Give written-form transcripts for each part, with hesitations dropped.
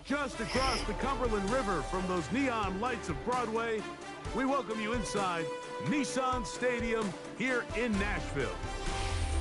Just across the Cumberland River from those neon lights of Broadway, we welcome you inside Nissan Stadium here in Nashville.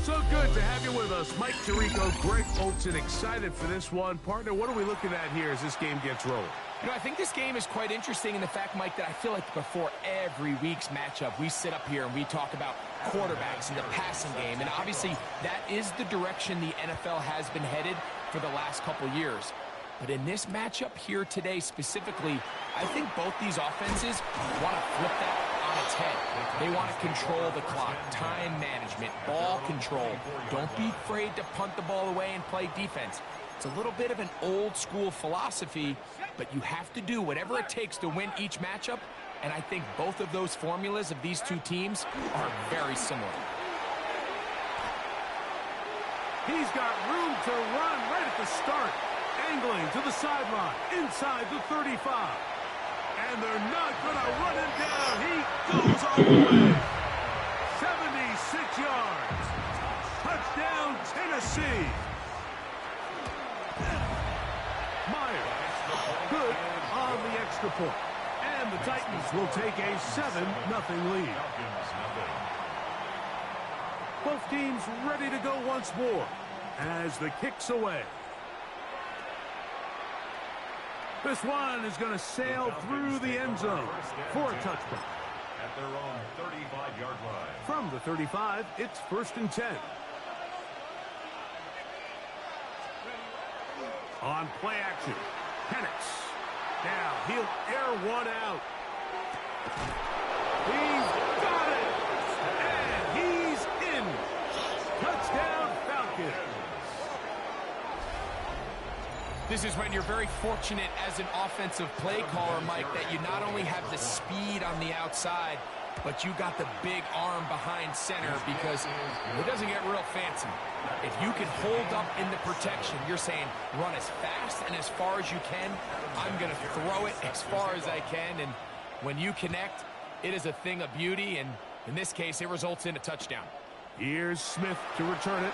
So good to have you with us. Mike Tirico, Greg Olson, excited for this one. Partner, what are we looking at here as this game gets rolling? You know, I think this game is quite interesting in the fact, Mike, that I feel like before every week's matchup, we sit up here and we talk about quarterbacks and the passing game. And obviously, that is the direction the NFL has been headed for the last couple years. But in this matchup here today specifically, I think both these offenses want to flip that on its head. They want to control the clock, time management, ball control. Don't be afraid to punt the ball away and play defense. It's a little bit of an old school philosophy, but you have to do whatever it takes to win each matchup. And I think both of those formulas of these two teams are very similar. He's got room to run right at the start. Angling to the sideline, inside the 35. And they're not going to run him down. He goes all the way. 76 yards. Touchdown, Tennessee. Myers, good on the extra point. And the Titans will take a 7-0 lead. Both teams ready to go once more as the kick's away. This one is going to sail through the end zone for a touchdown. At their own 35-yard line. From the 35, it's 1st and 10. On play action, Penix. Now he'll air one out. He's got it! And he's in. Touchdown, Falcons. This is when you're very fortunate as an offensive play caller, Mike, that you not only have the speed on the outside, but you got the big arm behind center, because it doesn't get real fancy. If you can hold up in the protection, you're saying run as fast and as far as you can. I'm going to throw it as far as I can, and when you connect, it is a thing of beauty, and in this case, it results in a touchdown. Here's Smith to return it.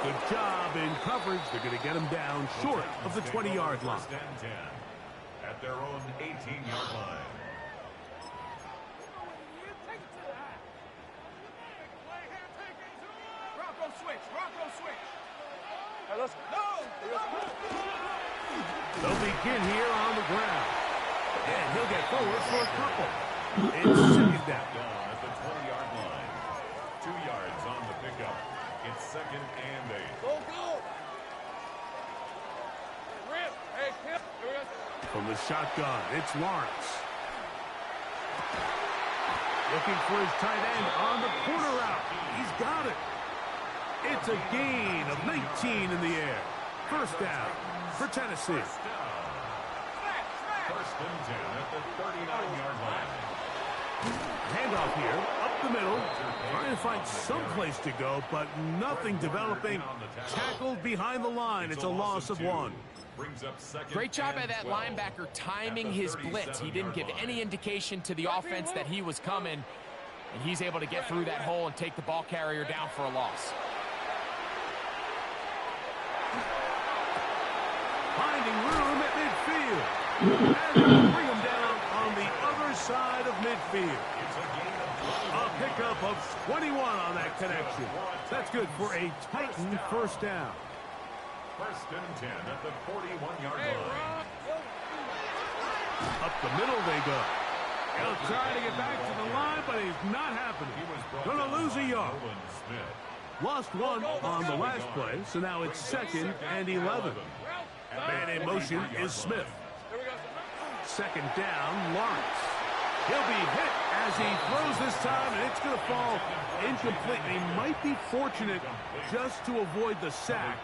Good job in coverage. They're going to get him down short of the 20-yard line. At their own 18-yard line. They'll begin here on the ground. And he'll get forward for a couple. It's 2nd down. At the 20-yard line. 2 yards on the pickup. It's 2nd and 8. Go, go! Rip! Hey, Kip! From the shotgun, it's Lawrence. Looking for his tight end on the corner route. He's got it. It's a gain of 19 in the air. 1st down for Tennessee. 1st and 10 at the 39-yard line. Handoff here, up the middle, trying to find some place to go, but nothing developing. Tackled behind the line. It's a loss of 1. Great job by that linebacker timing his blitz. He didn't give any indication to the offense that he was coming, and he's able to get through that hole and take the ball carrier down for a loss. Finding room at midfield. And they'll bring him down on the other side of midfield. A pickup of 21 on that connection. That's good for a Titan 1st down. 1st and 10 at the 41-yard line. Up the middle they go. He'll try to get back to the line, but he's not happening. Gonna lose a yard. Lost 1 on the last play, so now it's 2nd and 11. Man in motion is Smith. 2nd down, Lawrence. He'll be hit as he throws this time, and it's going to fall incomplete. He might be fortunate just to avoid the sack,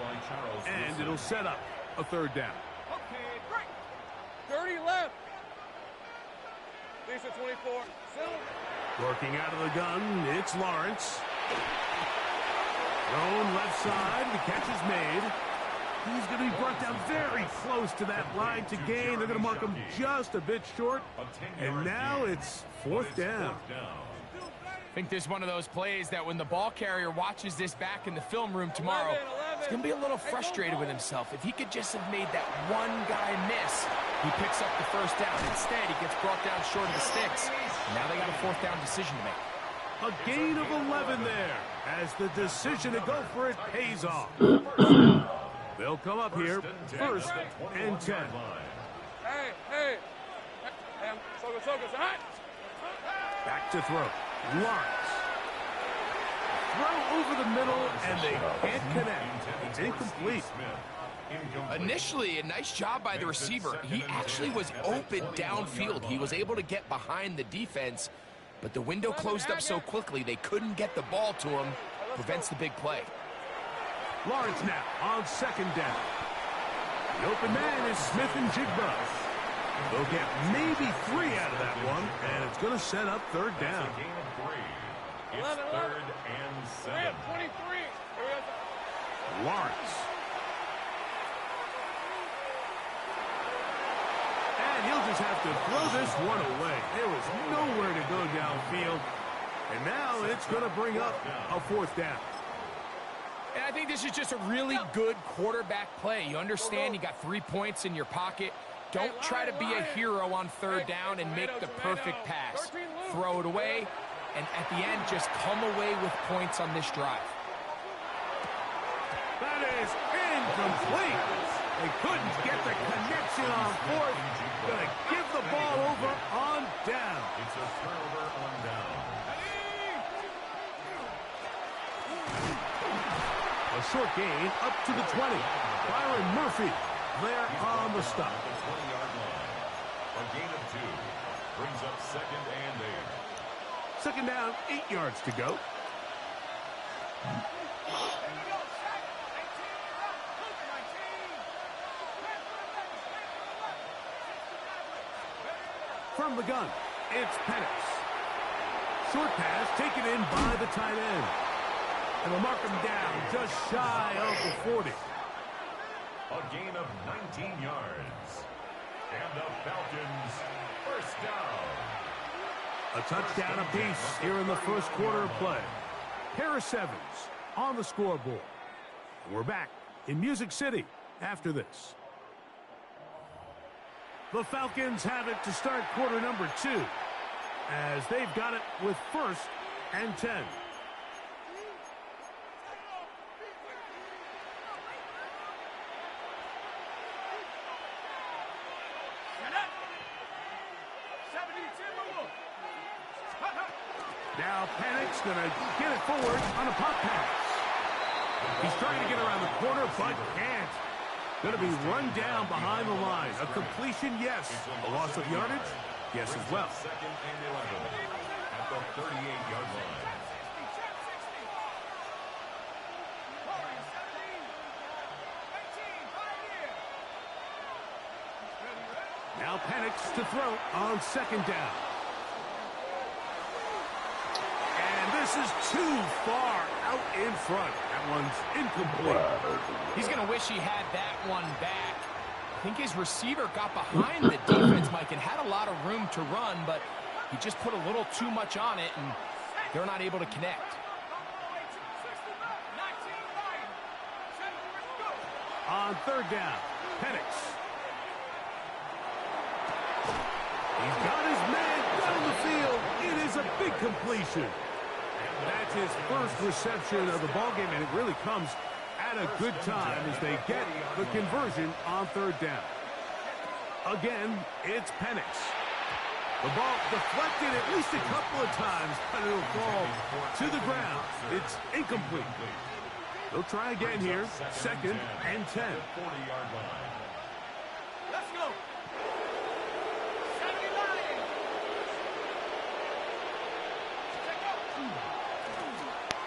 and it'll set up a 3rd down. Okay, great. 30 left. Lisa 24. Working out of the gun, it's Lawrence. Thrown left side, the catch is made. He's going to be brought down very close to that line to gain. They're going to mark him just a bit short. And now it's 4th down. I think this is one of those plays that when the ball carrier watches this back in the film room tomorrow, he's going to be a little frustrated with himself. If he could just have made that one guy miss, he picks up the first down. Instead, he gets brought down short of the sticks. And now they got a fourth down decision to make. A gain of 11 there as the decision to go for it pays off. They'll come up here, first and 10. Hey. Back to throw. Lawrence. Throw over the middle, and they can't connect. It's incomplete. Initially, a nice job by the receiver. He actually was open downfield. He was able to get behind the defense, but the window closed up so quickly they couldn't get the ball to him. Prevents the big play. Lawrence now on second down. The open man is Smith and Jigba. They'll get maybe 3 out of that one, and it's going to set up third down. It's third and 7. 23. Lawrence. And he'll just have to throw this one away. There was nowhere to go downfield. And now it's going to bring up a fourth down. And I think this is just a really good quarterback play. You understand you got 3 points in your pocket. Don't try to be a hero on third down and make the perfect pass. Throw it away, and at the end, just come away with points on this drive. That is incomplete. They couldn't get the connection on fourth. Going to give the ball over on down. It's a turnover on down. A short gain up to the 20. Byron Murphy there on the stop. The 20-yard line. A gain of 2 brings up second and 8. Second down, 8 yards to go. From the gun, it's Penix. Short pass taken in by the tight end. And they'll mark him down just shy of the 40. A gain of 19 yards. And the Falcons first down. A touchdown apiece here in the first quarter of play. Harris Evans on the scoreboard. We're back in Music City after this. The Falcons have it to start quarter number 2 as they've got it with first and 10. Now Penix going to get it forward on a pop pass. He's trying to get around the corner, but can't. Going to be run down behind the line. A completion, yes. A loss of yardage, yes as well. Second and 11 at the 38-yard line. Now Penix to throw on second down. And this is too far out in front. That one's incomplete. He's going to wish he had that one back. I think his receiver got behind the defense, Mike, and had a lot of room to run, but he just put a little too much on it, and they're not able to connect. On third down, Penix. He's got his man down the field. It is a big completion. That's his first reception of the ballgame, and it really comes at a good time as they get the conversion on third down. Again, it's Penix. The ball deflected at least a couple of times, but it'll fall to the ground. It's incomplete. They'll try again here, second and 10. 40-yard line. Let's go.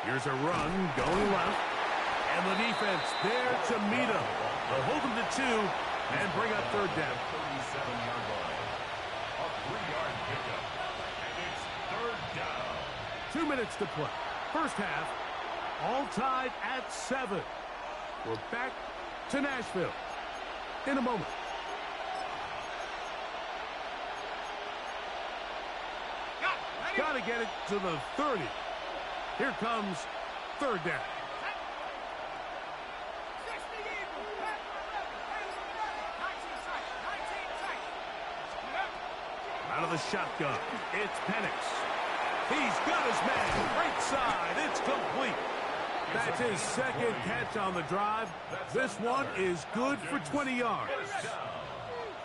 Here's a run going left. And the defense there to meet him. They'll hold him to 2 and bring up third down. 37-yard line. A 3-yard pickup. And it's third down. 2 minutes to play. First half, all tied at 7. We're back to Nashville in a moment. Got Got to get it to the 30. Here comes third down. Out of the shotgun, it's Penix. He's got his man. Right side. It's complete. That's his second catch on the drive. This one is good for 20 yards.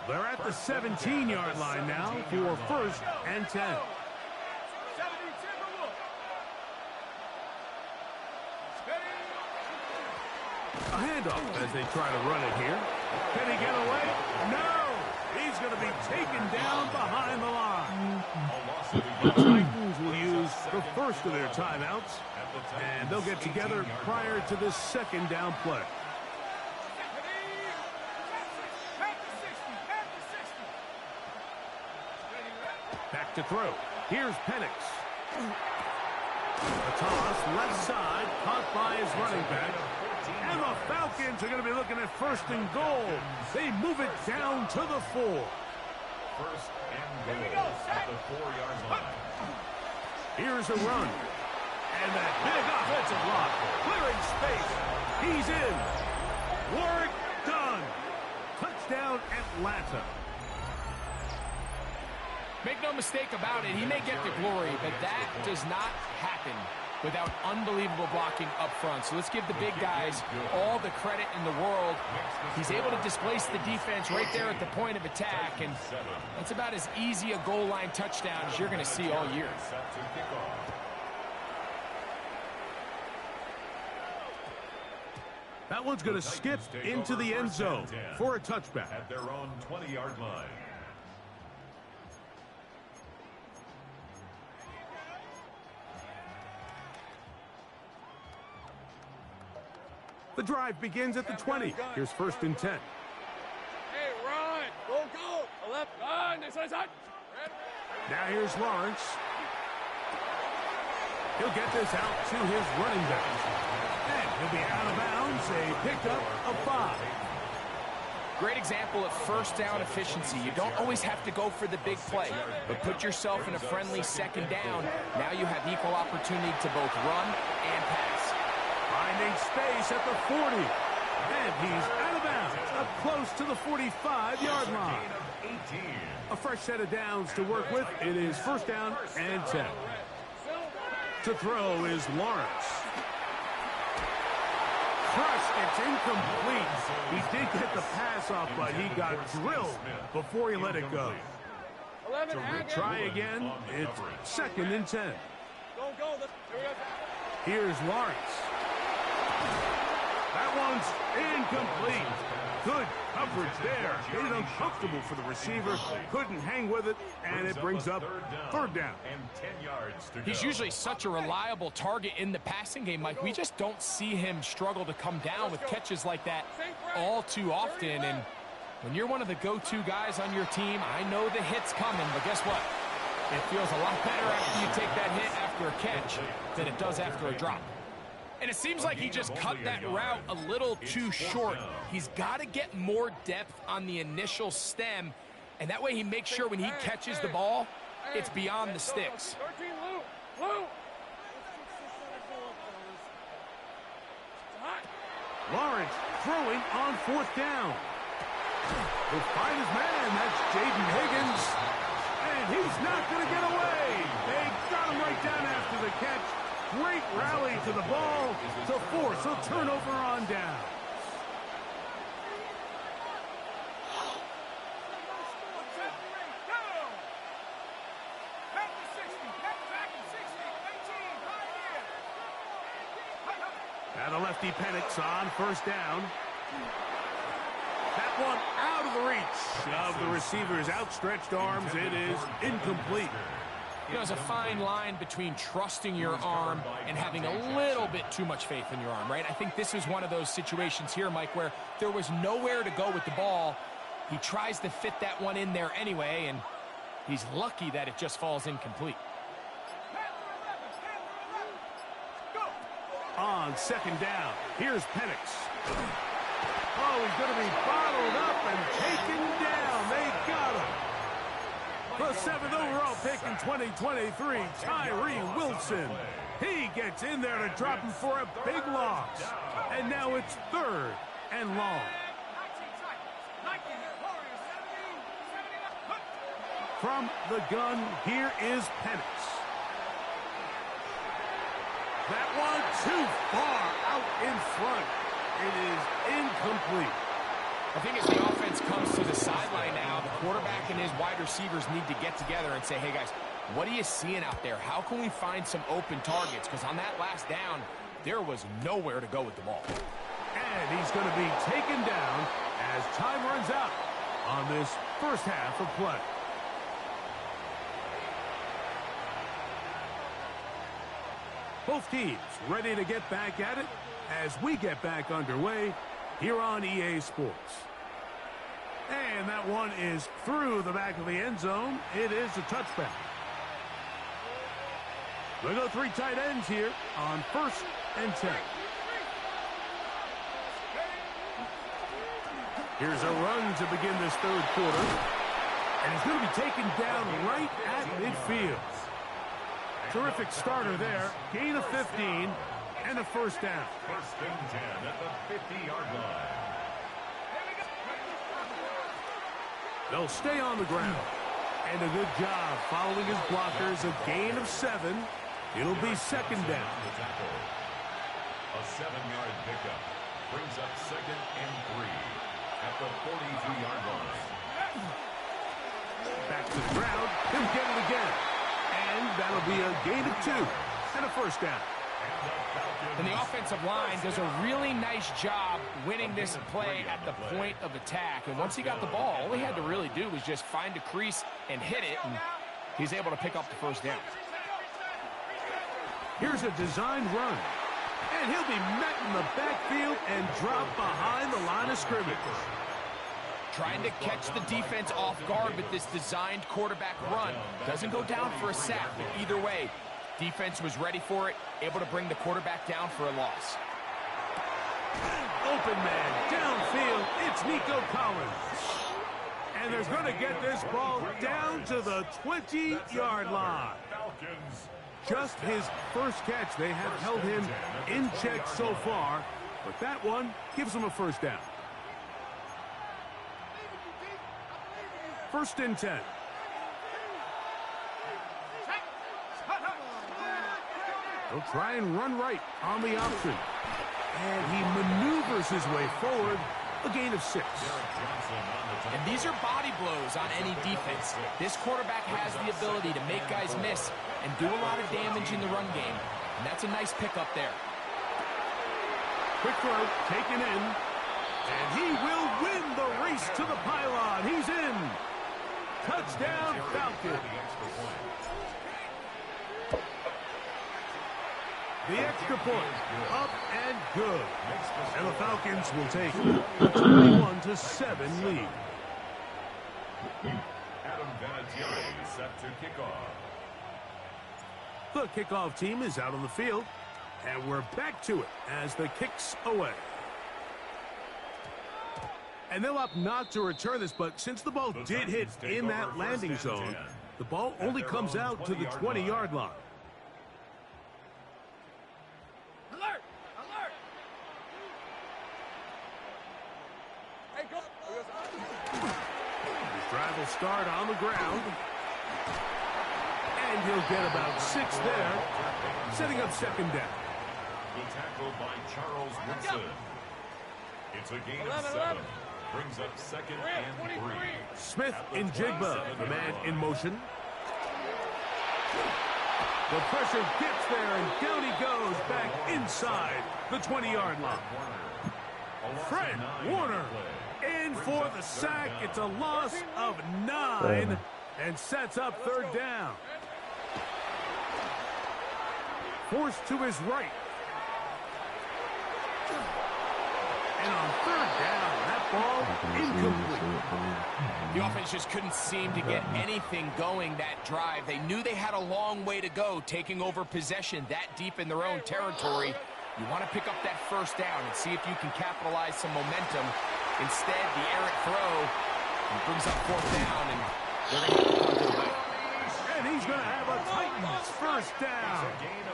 They're at the 17-yard line now for first and 10. A handoff as they try to run it here. Can he get away? No! He's going to be taken down behind the line. The Titans will use the first of their timeouts, and they'll get together prior to this second down play. Back to throw. Here's Penix. A toss, left side, caught by his running back. And the Falcons are going to be looking at first and goal. They move it down to the 4. First and goal at the 4-yard line. Here's a run. And that big offensive block. Clearing space. He's in. Work done. Touchdown, Atlanta. Make no mistake about it, he may get the glory, but that does not happen without unbelievable blocking up front. So let's give the big guys all the credit in the world. He's able to displace the defense right there at the point of attack, and that's about as easy a goal line touchdown as you're going to see all year. That one's going to skip into the end zone for a touchback. At their own 20-yard line. The drive begins at the 20. Here's first and 10. Hey, run! Go! Left, run! This side. Now here's Lawrence. He'll get this out to his running back. And he'll be out of bounds. A pickup of 5. Great example of first down efficiency. You don't always have to go for the big play, but put yourself in a friendly second down. Now you have equal opportunity to both run and pass. Finding space at the 40. And he's out of bounds, up close to the 45-yard line. A fresh set of downs to work with. It is first down and 10. To throw is Lawrence. Crushed, it's incomplete. He did get the pass off, but he got drilled before he let it go. To retry again, it's second and 10. Here's Lawrence. That one's incomplete. Good coverage there. Made it uncomfortable for the receiver. Couldn't hang with it, and it brings up third down. And 10 yards to go. He's usually such a reliable target in the passing game, Mike. We just don't see him struggle to come down with catches like that all too often. And when you're one of the go-to guys on your team, I know the hit's coming, but guess what? It feels a lot better after you take that hit after a catch than it does after a drop. And it seems like he just cut that route a little too short. He's got to get more depth on the initial stem, and that way he makes sure when he catches the ball, it's beyond the sticks. Lawrence throwing on fourth down. He'll find his man. That's Jaden Higgins. And he's not going to get away. They got him right down after the catch. Great rally to the ball to force a turnover on down. Now the lefty Penix on first down. That one out of the reach of the receiver's outstretched arms. It is incomplete. You know, there's a fine line between trusting your arm and having a little bit too much faith in your arm, right? I think this is one of those situations here, Mike, where there was nowhere to go with the ball. He tries to fit that one in there anyway, and he's lucky that it just falls incomplete. On second down, here's Penix. Oh, he's going to be bottled up and taken down. They got him. The 7th overall pick in 2023, Tyree Wilson. He gets in there to drop him for a big loss. And now it's 3rd and long. From the gun, here is Penix. That one too far out in front. It is incomplete. I think as the offense comes to the sideline now, the quarterback and his wide receivers need to get together and say, hey, guys, what are you seeing out there? How can we find some open targets? Because on that last down, there was nowhere to go with the ball. And he's going to be taken down as time runs out on this first half of play. Both teams ready to get back at it as we get back underway here on EA Sports. And that one is through the back of the end zone. It is a touchback. We'll go 3 tight ends here on 1st and 10. Here's a run to begin this 3rd quarter. And he's going to be taken down right at midfield. Terrific starter there. Gain of 15 and a 1st down. 1st and 10 at the 50-yard line. They'll stay on the ground. And a good job following his blockers. A gain of 7. It'll be 2nd down. A 7-yard pickup brings up 2nd and 3 at the 42-yard line. Back to the ground. He'll get it again. And that'll be a gain of 2 and a 1st down. And the offensive line does a really nice job winning this play at the point of attack. And once he got the ball, all he had to really do was just find a crease and hit it. And he's able to pick up the 1st down. Here's a designed run. And he'll be met in the backfield and dropped behind the line of scrimmage. Trying to catch the defense off guard with this designed quarterback run. Doesn't go down for a sack, but either way, defense was ready for it, able to bring the quarterback down for a loss. Open man, downfield, it's Nico Collins. And they're going to get this ball down to the 20-yard line. Just his 1st catch. They have held him in check so far, but that one gives him a 1st down. 1st and 10. He'll try and run right on the option. And he maneuvers his way forward. A gain of 6. And these are body blows on any defense. This quarterback has the ability to make guys miss and do a lot of damage in the run game. And that's a nice pickup there. Quick throw, taken in. And he will win the race to the pylon. He's in. Touchdown, Falcons. The extra point, up and good. And the Falcons will take a 21-7 lead. Adam Vinatieri set to kick off. The kickoff team is out on the field, and we're back to it as the kick's away. And they'll opt not to return this, but since the ball did hit in that landing zone, the ball only comes out to the 20-yard line. Alert! Alert! Hey, go! His drive will start on the ground. And he'll get about 6 there, setting up 2nd down. The tackle by Charles Woodson. It's a gain of 7. Brings up 2nd and 3. Smith in Jigba, the man in motion. The pressure gets there, and down he goes back inside the 20-yard line. Fred Warner in for the sack. It's a loss of 9 and sets up 3rd down. Forced to his right. And on 3rd down, that ball incomplete. The offense just couldn't seem to get anything going that drive. They knew they had a long way to go, taking over possession that deep in their own territory. You want to pick up that 1st down and see if you can capitalize some momentum. Instead, the errant throw brings up 4th down, and they're going to have to come to the way. And he's going to have a Titans first down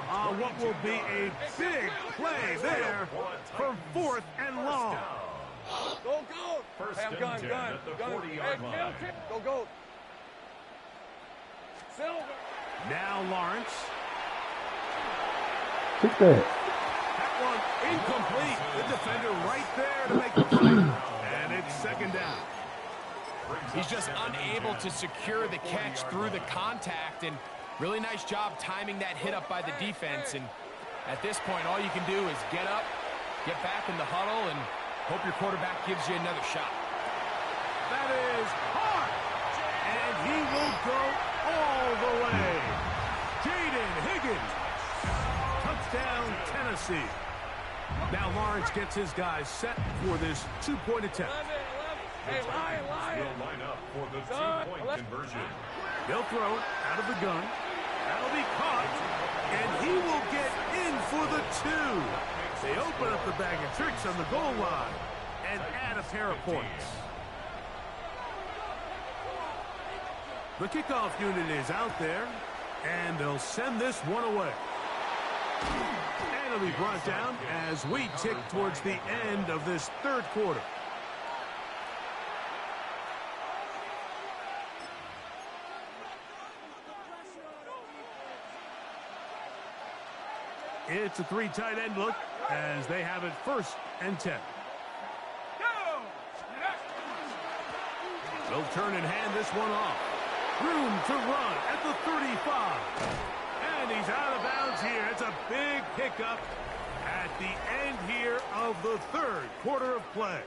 on what will be a big play there for 4th and long. Go, go. First Hey, I'm and gun, 10 gun, at the gun. 40-yard line. Go, go. Silver. Now Lawrence. Kick that. That one incomplete. The defender right there to make the play. And it's 2nd down. He's just unable to secure the catch through the contact, and really nice job timing that hit up by the defense. And at this point, all you can do is get up, get back in the huddle, and hope your quarterback gives you another shot. That is hard. And he will go all the way. Jaden Higgins. Touchdown, Tennessee. Now Lawrence gets his guys set for this 2-point attempt. Hey, line. Will line up for the 2-point conversion. They'll throw out of the gun. That'll be caught. And he will get in for the 2. They open up the bag of tricks on the goal line and add a pair of points. The kickoff unit is out there, and they'll send this one away. And it'll be brought down as we tick towards the end of this 3rd quarter. It's a 3 tight end look as they have it 1st and 10. They'll turn and hand this one off. Room to run at the 35. And he's out of bounds here. It's a big pickup at the end here of the 3rd quarter of play.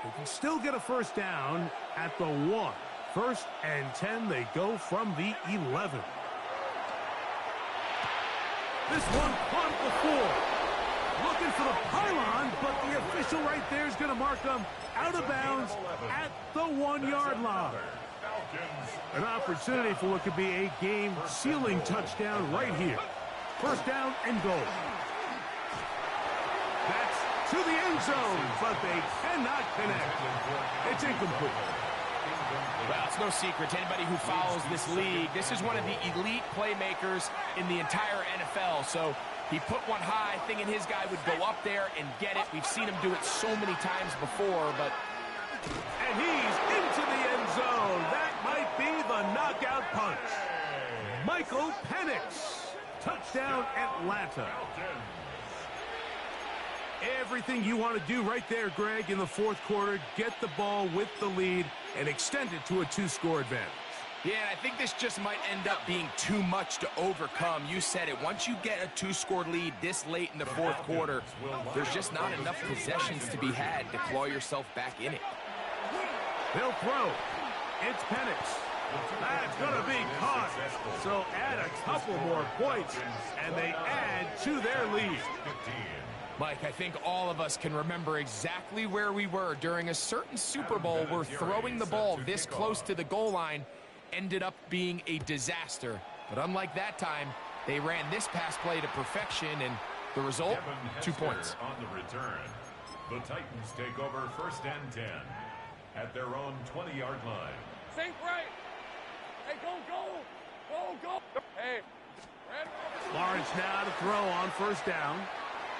They can still get a 1st down at the 1. 1st and 10, they go from the 11. This one caught at the 4. Looking for the pylon, but the official right there is going to mark them out of bounds at the 1-yard line. An opportunity for what could be a game-sealing touchdown right here. 1st down and goal. That's to the end zone, but they cannot connect. It's incomplete. Well, it's no secret to anybody who follows this league. This is one of the elite playmakers in the entire NFL. So he put one high, thinking his guy would go up there and get it. We've seen him do it so many times before, but... And he's into the end zone. That might be the knockout punch. Michael Penix. Touchdown, Atlanta. Everything you want to do right there, Greg, in the 4th quarter. Get the ball with the lead and extend it to a 2-score advantage. Yeah, and I think this just might end up being too much to overcome. You said it. Once you get a 2-score lead this late in the 4th quarter, there's just not enough possessions to be had to claw yourself back in it. They'll throw. It's Penix. That's going to be caught. So add a couple more points, and they add to their lead. Mike, I think all of us can remember exactly where we were during a certain Super Bowl where throwing the ball this close to the goal line ended up being a disaster. But unlike that time, they ran this pass play to perfection, and the result, 2 points. On the return, the Titans take over 1st and 10 at their own 20-yard line. Sink right. Hey, go, go. Go, go. Hey. Lawrence now to throw on 1st down.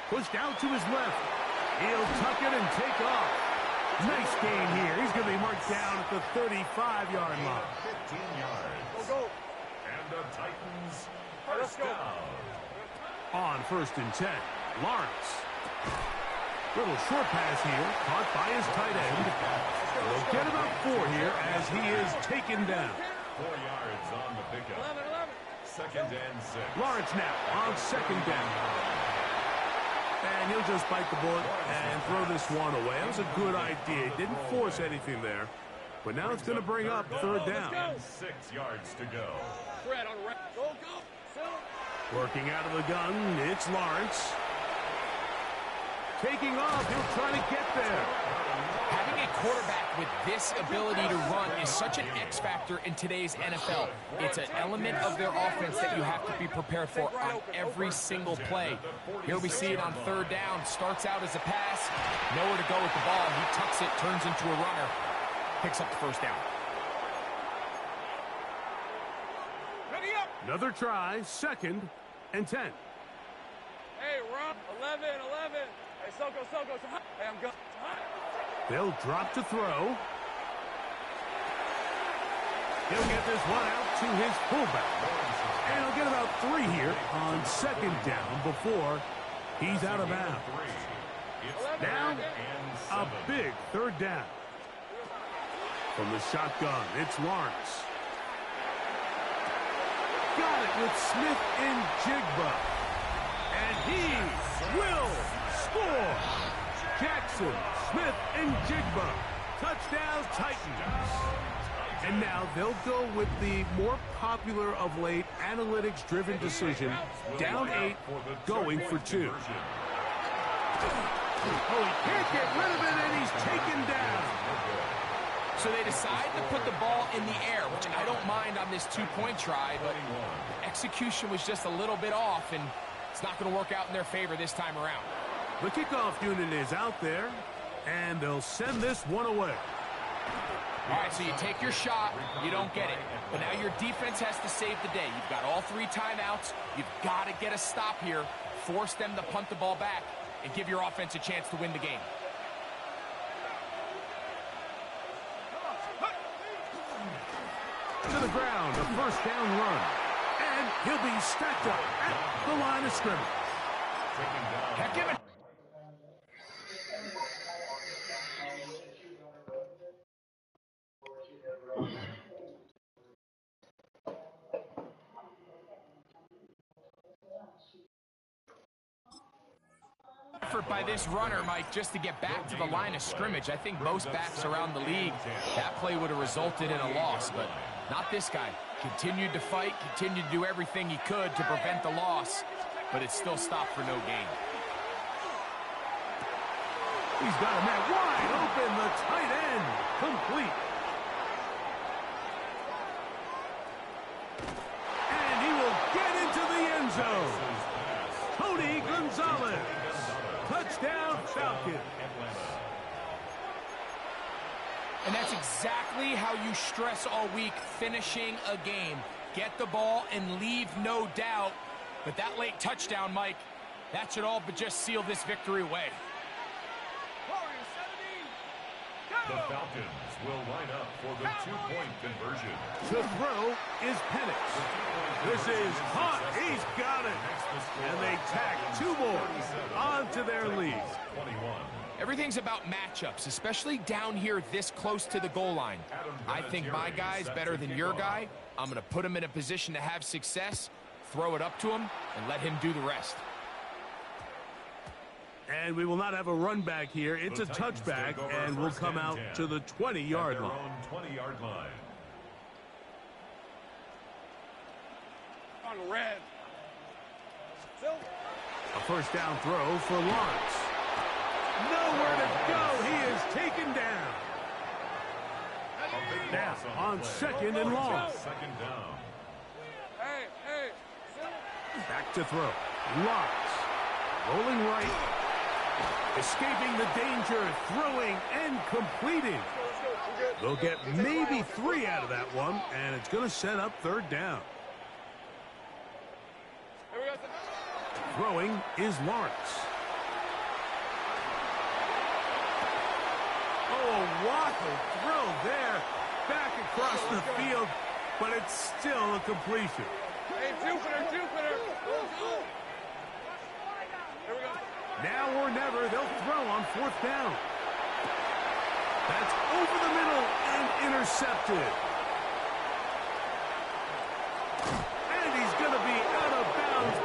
Pushed out to his left. He'll tuck it and take off. Nice gain here. He's going to be marked down at the 35-yard line. 15 yards. Go, go. And the Titans Let's go. down. On 1st and 10, Lawrence. Little short pass here, caught by his tight end. They'll get about 4 here as he is taken down. 4 yards on the pickup. 11. 2nd and 6. Lawrence now on 2nd down. And he'll just bite the bullet and throw this one away. That was a good idea. He didn't force anything there. But now it's going to bring up 3rd down. And 6 yards to go. Fred on the right. Go, go. Working out of the gun, it's Lawrence. Taking off, he'll try to get there. Having a quarterback with this ability to run is such an X factor in today's NFL. It's an element of their offense that you have to be prepared for on every single play. Here we see it on third down. Starts out as a pass. Nowhere to go with the ball. He tucks it, turns into a runner. Picks up the first down. Another try, 2nd and 10. Hey, run. 11. Hey, Soko. Hey, I'm going. They'll drop to throw. He'll get this one out to his fullback. And he'll get about 3 here on 2nd down before he's out of bounds. Now, a big 3rd down. From the shotgun, it's Lawrence. Got it with Smith and Jigba. And he will score. Jackson, Smith, and Jigba. Touchdown, Titans. And now they'll go with the more popular of late analytics-driven decision. Down 8, going for 2. Oh, he can't get rid of it, and he's taken down. So they decide to put the ball in the air, which I don't mind on this 2-point try, but the execution was just a little bit off, and it's not going to work out in their favor this time around. The kickoff unit is out there, and they'll send this one away. All right, so you take your shot, you don't get it. But now your defense has to save the day. You've got all 3 timeouts. You've got to get a stop here, force them to punt the ball back, and give your offense a chance to win the game. To the ground, a 1st down run. And he'll be stacked up at the line of scrimmage. Heck, give it. Effort by this runner, Mike, just to get back to the line of scrimmage. I think most backs around the league, that play would have resulted in a loss, but not this guy. Continued to fight, continued to do everything he could to prevent the loss, but it still stopped for no gain. He's got a man wide open, the tight end, complete. And he will get into the end zone. Tony Gonzalez. Touchdown, Falcons. And that's exactly how you stress all week, finishing a game. Get the ball and leave no doubt. But that late touchdown, Mike, that should all but just seal this victory away. The Falcons will line up for the 2-point conversion. To throw is Penix. This is hot. He's got it. And they tack 2 more onto their lead. Everything's about matchups, especially down here this close to the goal line. I think my guy's better than your guy. I'm going to put him in a position to have success, throw it up to him, and let him do the rest. And we will not have a run back here. It's a touchback, and we'll come out to the 20-yard line. 20-yard line. On red. A 1st down throw for Lawrence. Nowhere to go. He is taken down. Now on 2nd and long. 2nd down. Hey. Back to throw. Lawrence. Rolling right. Escaping the danger. Throwing and completing. They'll get maybe 3 out of that one, and it's going to set up 3rd down. Throwing is Lawrence. Oh, a waffle throw there. Back across the field, but it's still a completion. Hey, Jupiter. Go. Here we go. Now or never, they'll throw on 4th down. That's over the middle and intercepted. And he's going to be out of bounds.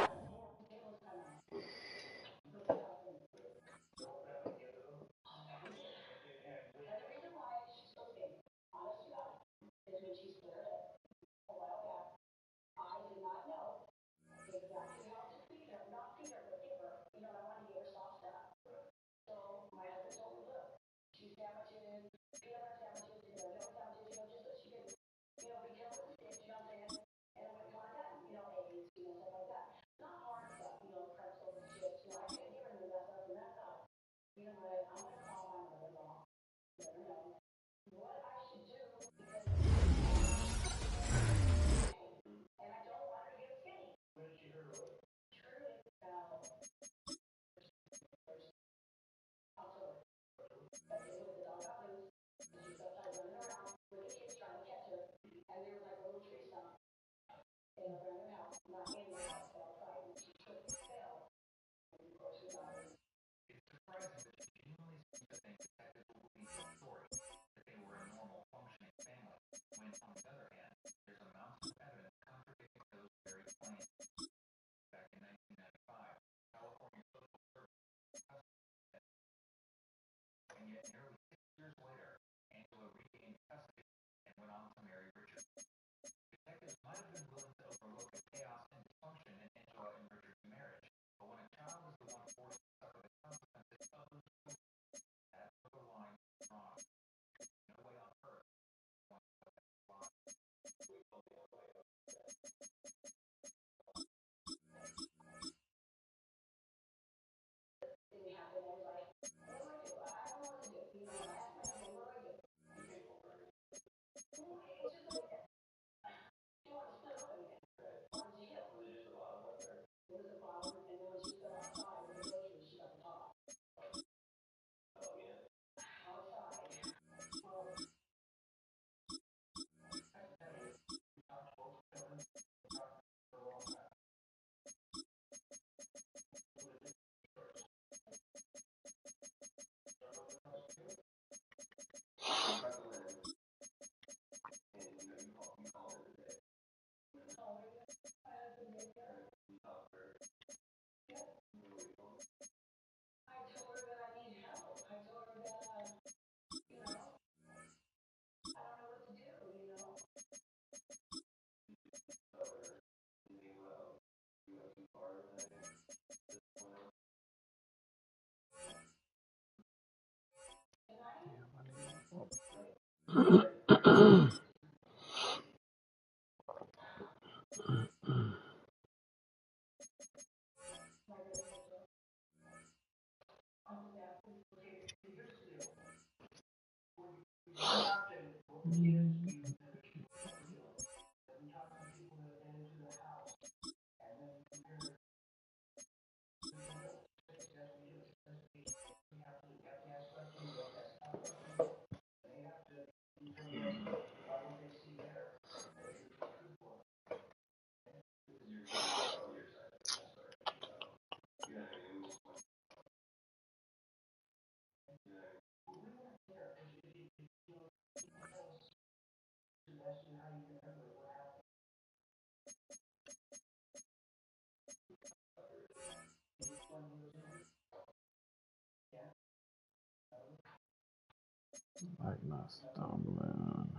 Like not stumbling.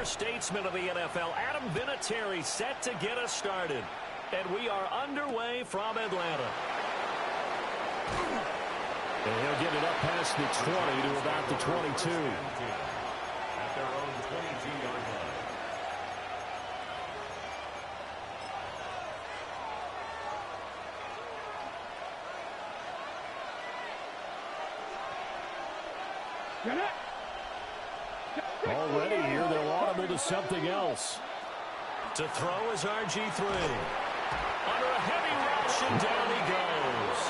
our statesman of the NFL, Adam Vinatieri, set to get us started. And we are underway from Atlanta. And he'll get it up past the 20 to about the 22. At their own 22-yard line. Already here, they'll audible to something else. To throw is RG3. Under a heavy rush, and down he goes.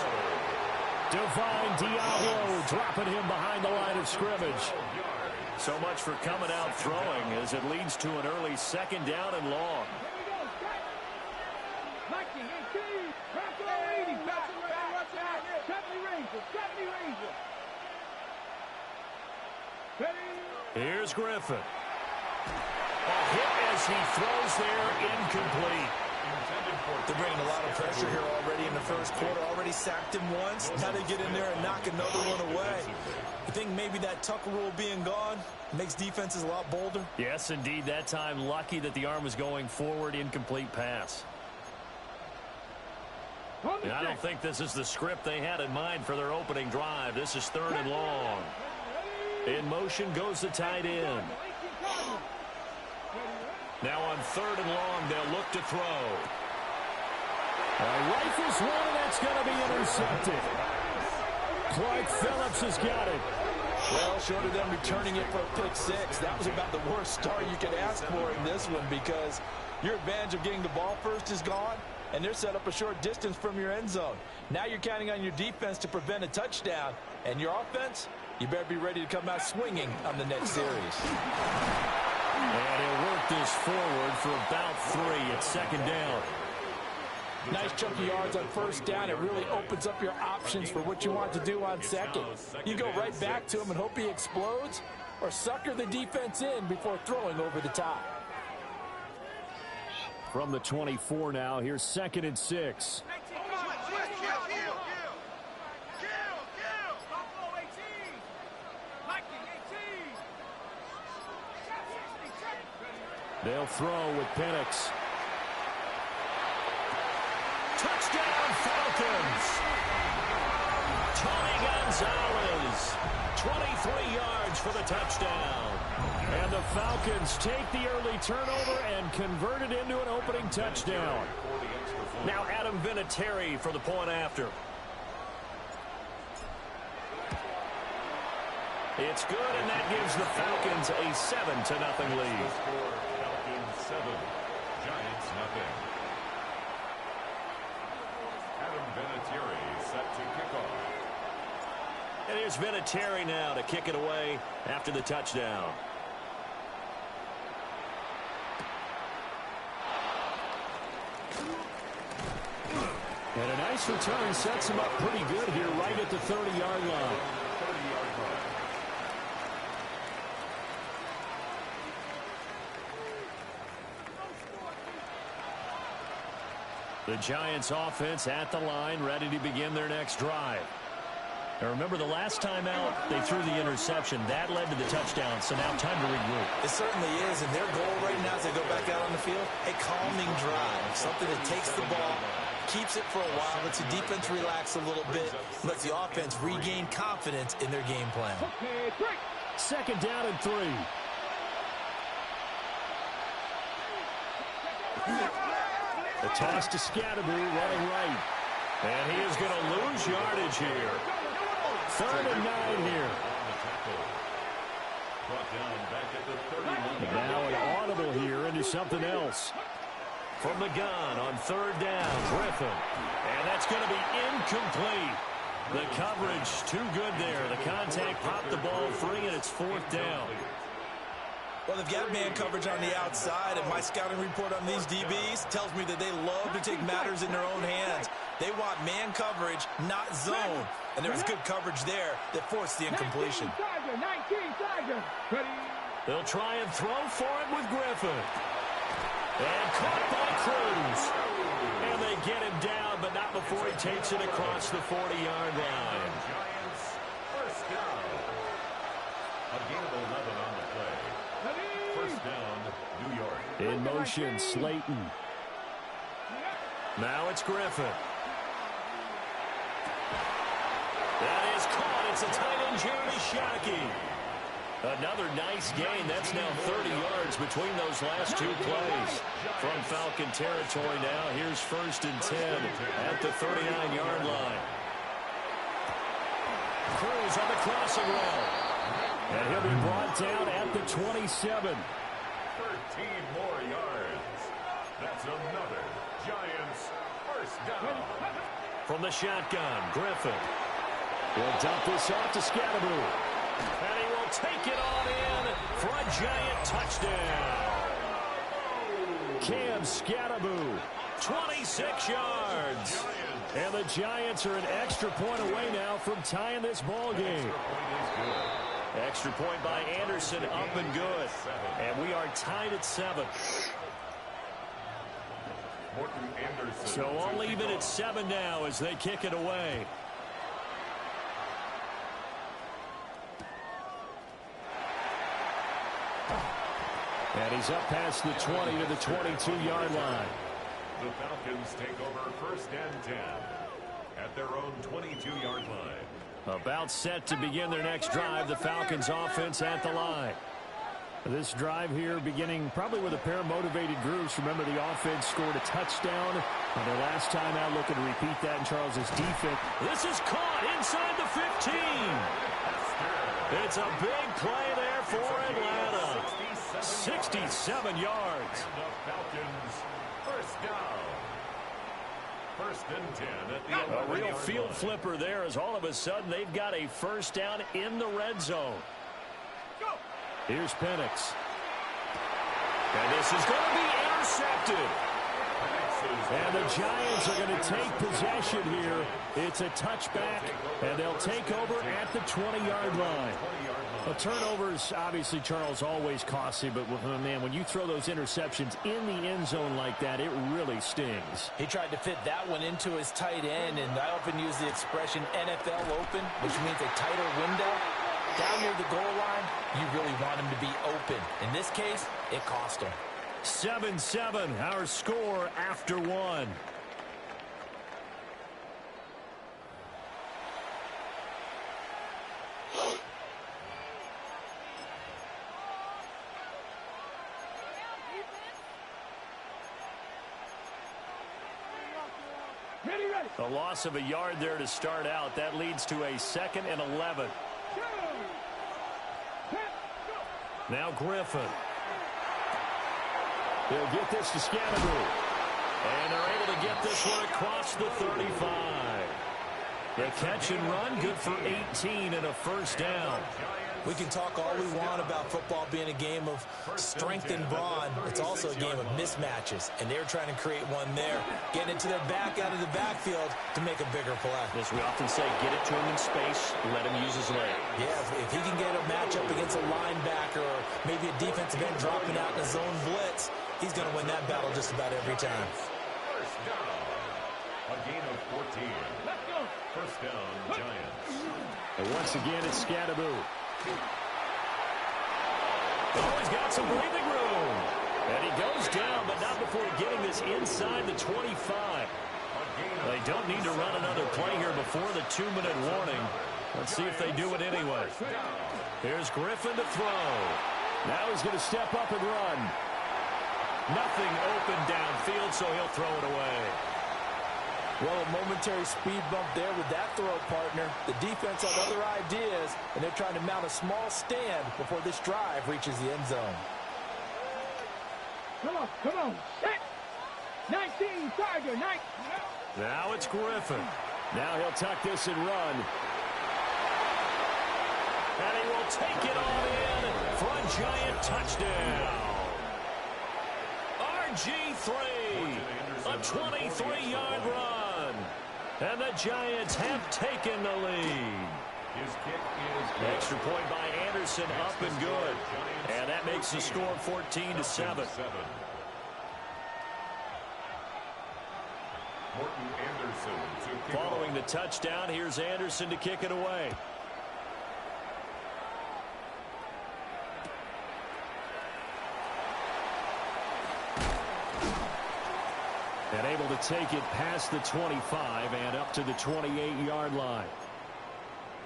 Divine Diablo dropping him behind the line of scrimmage. So much for coming out throwing as it leads to an early second down and long. Here's Griffin. A hit as he throws there, incomplete. They're bringing a lot of pressure here already in the first quarter. Already sacked him once. Now they get in there and knock another one away. I think maybe that Tucker rule being gone makes defenses a lot bolder. Yes, indeed. That time, lucky that the arm was going forward, incomplete pass. And I don't think this is the script they had in mind for their opening drive. This is third and long. In motion goes the tight end. Now on third and long, they'll look to throw. Rifles one, and that's going to be intercepted. Clark Phillips has got it. Well, short of them returning it for a pick six, that was about the worst start you could ask for in this one because your advantage of getting the ball first is gone, and they're set up a short distance from your end zone. Now you're counting on your defense to prevent a touchdown, and your offense, you better be ready to come out swinging on the next series. And he'll work this forward for about 3 at second down. Nice chunky yards on first down. It really opens up your options for what you want to do on second. You go right back to him and hope he explodes, or sucker the defense in before throwing over the top. From the 24 now, here's 2nd and 6. They'll throw with Penix. Touchdown, Falcons. Tony Gonzalez, 23 yards for the touchdown. And the Falcons take the early turnover and convert it into an opening touchdown. Now Adam Vinatieri for the point after. It's good, and that gives the Falcons a 7-0 lead. Falcons 7, Giants nothing. Adam Vinatieri set to kick off. And here's Vinatieri now to kick it away after the touchdown. And a nice return sets him up pretty good here right at the 30-yard line. The Giants offense at the line, ready to begin their next drive. Now remember, the last time out, they threw the interception. That led to the touchdown, so now time to regroup. It certainly is, and their goal right now as they go back out on the field, a calming drive, something that takes the ball, keeps it for a while, lets the defense relax a little bit, lets the offense regain confidence in their game plan. 2nd down and 3. The toss to Scatterby, running right. And he is going to lose yardage here. 3rd and 9 here. And now an audible here into something else. From the gun on 3rd down, Griffin. And that's going to be incomplete. The coverage too good there. The contact popped the ball free, and it's 4th down. Well, they've got man coverage on the outside, and my scouting report on these DBs tells me that they love to take matters in their own hands. They want man coverage, not zone. And there was good coverage there that forced the incompletion. They'll try and throw for it with Griffin. And caught by Cruz. And they get him down, but not before he takes it across the 40-yard line. Giants first down. A gain of 11 on the play. First down, motion, Slayton. Now it's Griffin. That is caught. It's a tight end, Jeremy Shockey. Another nice gain. That's now 30 yards between those last two plays. From Falcon territory now, here's 1st and 10 at the 39-yard line. Cruz on the crossing route. And he'll be brought down at the 27. 13 more yards. That's another Giants first down. From the shotgun, Griffin. He'll dump this off to Scatteroo. And he will take it on in for a Giant touchdown. Cam Scatteroo, 26 yards. And the Giants are an extra point away now from tying this ball game. Extra point by Anderson, up and good. And we are tied at 7. So I'll leave it at 7 now as they kick it away. And he's up past the 20 to the 22-yard line. The Falcons take over 1st and 10 at their own 22-yard line. About set to begin their next drive, the Falcons offense at the line. This drive here beginning probably with a pair of motivated groups. Remember, the offense scored a touchdown on their last time out, looking to repeat that in Charles's defense. This is caught inside the 15. It's a big play there for Atlanta. 67 yards. The Falcons first down. 1st and 10 at the A real field flipper there as all of a sudden they've got a first down in the red zone. Here's Penix. And this is going to be intercepted. And the Giants are going to take possession here. It's a touchback, and they'll take over at the 20-yard line. Well, turnovers, obviously, Charles, always costly, but, man, when you throw those interceptions in the end zone like that, it really stings. He tried to fit that one into his tight end, and I often use the expression NFL open, which means a tighter window. Down near the goal line, you really want him to be open. In this case, it cost him. 7-7, our score after 1. A loss of a yard there to start out. That leads to a 2nd and 11. Now Griffin. They'll get this to Scatteroo. And they're able to get this one across the 35. The catch and run, good for 18 and a first down. We can talk all we want about football being a game of strength and brawn. It's also a game of mismatches, and they're trying to create one there, getting it to their back out of the backfield to make a bigger play. As we often say, get it to him in space, let him use his leg. Yeah, if he can get a matchup against a linebacker or maybe a defensive end dropping out in a zone blitz, he's going to win that battle just about every time. First down. A gain of 14. First down, Giants. And once again, it's Scatteroo. Oh, he's got some breathing room. And he goes down, but not before getting this inside the 25. They don't need to run another play here before the 2-minute warning. Let's see if they do it anyway. Here's Griffin to throw. Now he's going to step up and run. Nothing open downfield, so he'll throw it away. Well, a momentary speed bump there with that throw, partner. The defense had other ideas, and they're trying to mount a small stand before this drive reaches the end zone. Come on. Set. 19, Tiger, 19. Now it's Griffin. Now he'll tuck this and run. And he will take it all in for a Giant touchdown. RG3, a 23-yard run. And the Giants have taken the lead. His kick is good. Extra point by Anderson, up and good. And that makes the score 14-7. Morton Anderson to kick Following off. the touchdown, here's Anderson to kick it away. And able to take it past the 25 and up to the 28-yard line.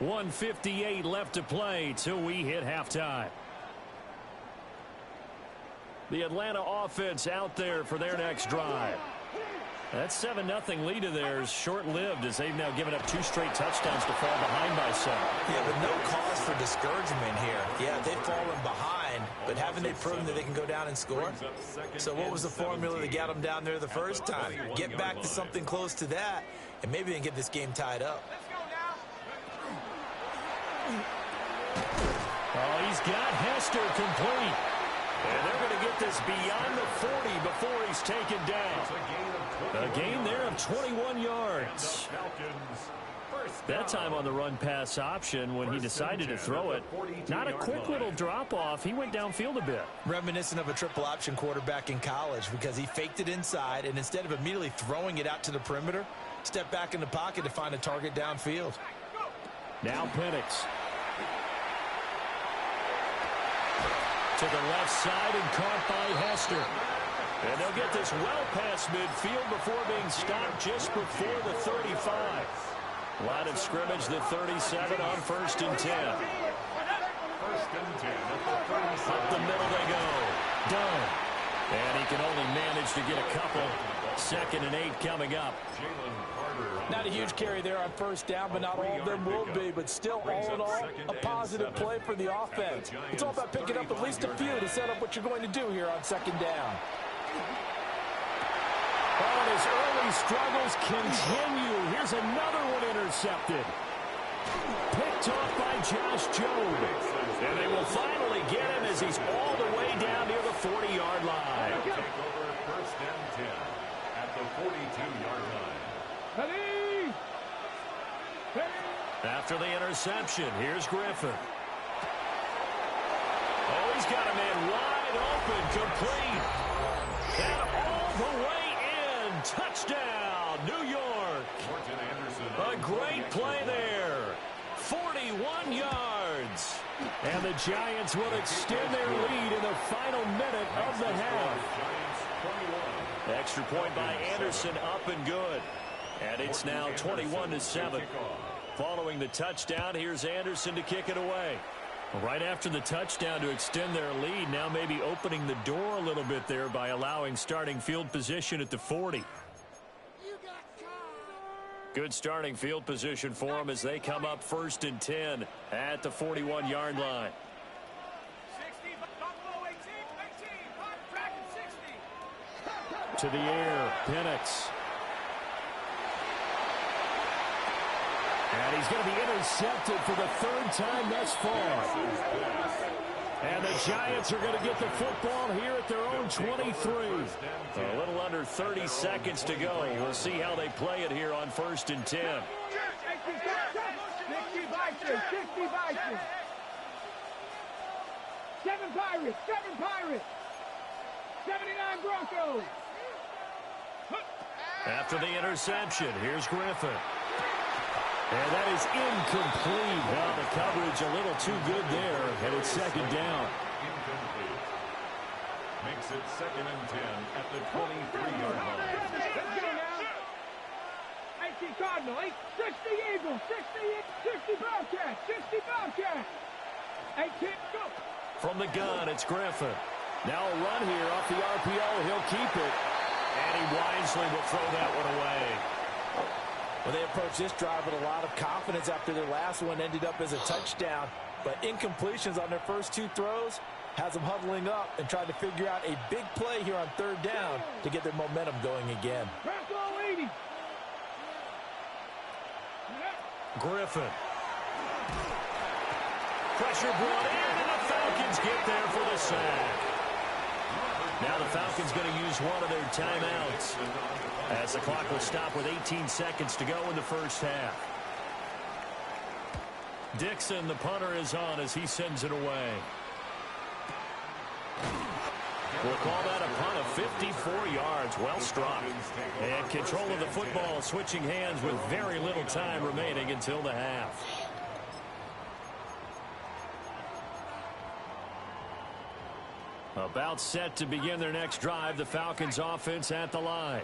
1:58 left to play till we hit halftime. The Atlanta offense out there for their next drive. That 7-0 lead of theirs short-lived as they've now given up 2 straight touchdowns to fall behind by 7. Yeah, but no cause for discouragement here. Yeah, they've fallen behind, but haven't they proven that they can go down and score? So what was the formula that got them down there the first time? Get back to something close to that, and maybe they can get this game tied up. Oh, he's got Hester complete. And they're going to get this beyond the 40 before he's taken down. A gain there of 21 yards. That time on the run-pass option when he decided to throw it. Not a quick little drop-off. He went downfield a bit. Reminiscent of a triple-option quarterback in college because he faked it inside, and instead of immediately throwing it out to the perimeter, stepped back in the pocket to find a target downfield. Now Penix. To the left side and caught by Hester. And they'll get this well past midfield before being stopped just before the 35. Line of scrimmage, the 37 on 1st and 10. 1st and 10 at the 37. Up the middle they go. Done. And he can only manage to get a couple. 2nd and 8 coming up. Not a huge carry there on 1st down, but not all of them will be. But still, all in all, a positive play for the offense. It's all about picking up at least a few to set up what you're going to do here on 2nd down. Oh, and his early struggles continue. Here's another one intercepted. Picked off by Josh Jobe. And they will finally get him as he's all the way down near the 40-yard line. Take over 1st and 10 at the 42-yard line. After the interception, here's Griffin. Oh, he's got a man wide open, complete. And all the way in. Touchdown, New York. A great play there. 41 yards. And the Giants will extend their lead in the final minute of the half. Extra point by Anderson, up and good. And it's now 21-7. Following the touchdown, here's Anderson to kick it away. Right after the touchdown to extend their lead, now maybe opening the door a little bit there by allowing starting field position at the 40. Good starting field position for them as they come up 1st and 10 at the 41-yard line. To the air, Penix. And he's going to be intercepted for the 3rd time thus far. And the Giants are going to get the football here at their own 23. A little under 30 seconds to go. We'll see how they play it here on 1st and 10. 60 Vikings, 60 Vikings. 7 Pirates, 79 Broncos. After the interception, here's Griffin. And that is incomplete. Well, the coverage a little too good there, and it's 2nd down. Incomplete. Makes it 2nd and 10 at the 23-yard line. 18 Cardinal, 60 Eagles, 60 Bobcats, 60 Bobcats. 18, go. From the gun, it's Griffin. Now a run here off the RPO. He'll keep it. And he wisely will throw that one away. Well, they approached this drive with a lot of confidence after their last one ended up as a touchdown. But incompletions on their first 2 throws has them huddling up and trying to figure out a big play here on 3rd down to get their momentum going again. Griffin. Pressure brought in, and the Falcons get there for the sack. Now the Falcons going to use one of their timeouts as the clock will stop with 18 seconds to go in the 1st half. Dixon, the punter, is on as he sends it away. We'll call that a punt of 54 yards. Well struck. And control of the football switching hands with very little time remaining until the half. About set to begin their next drive. The Falcons offense at the line.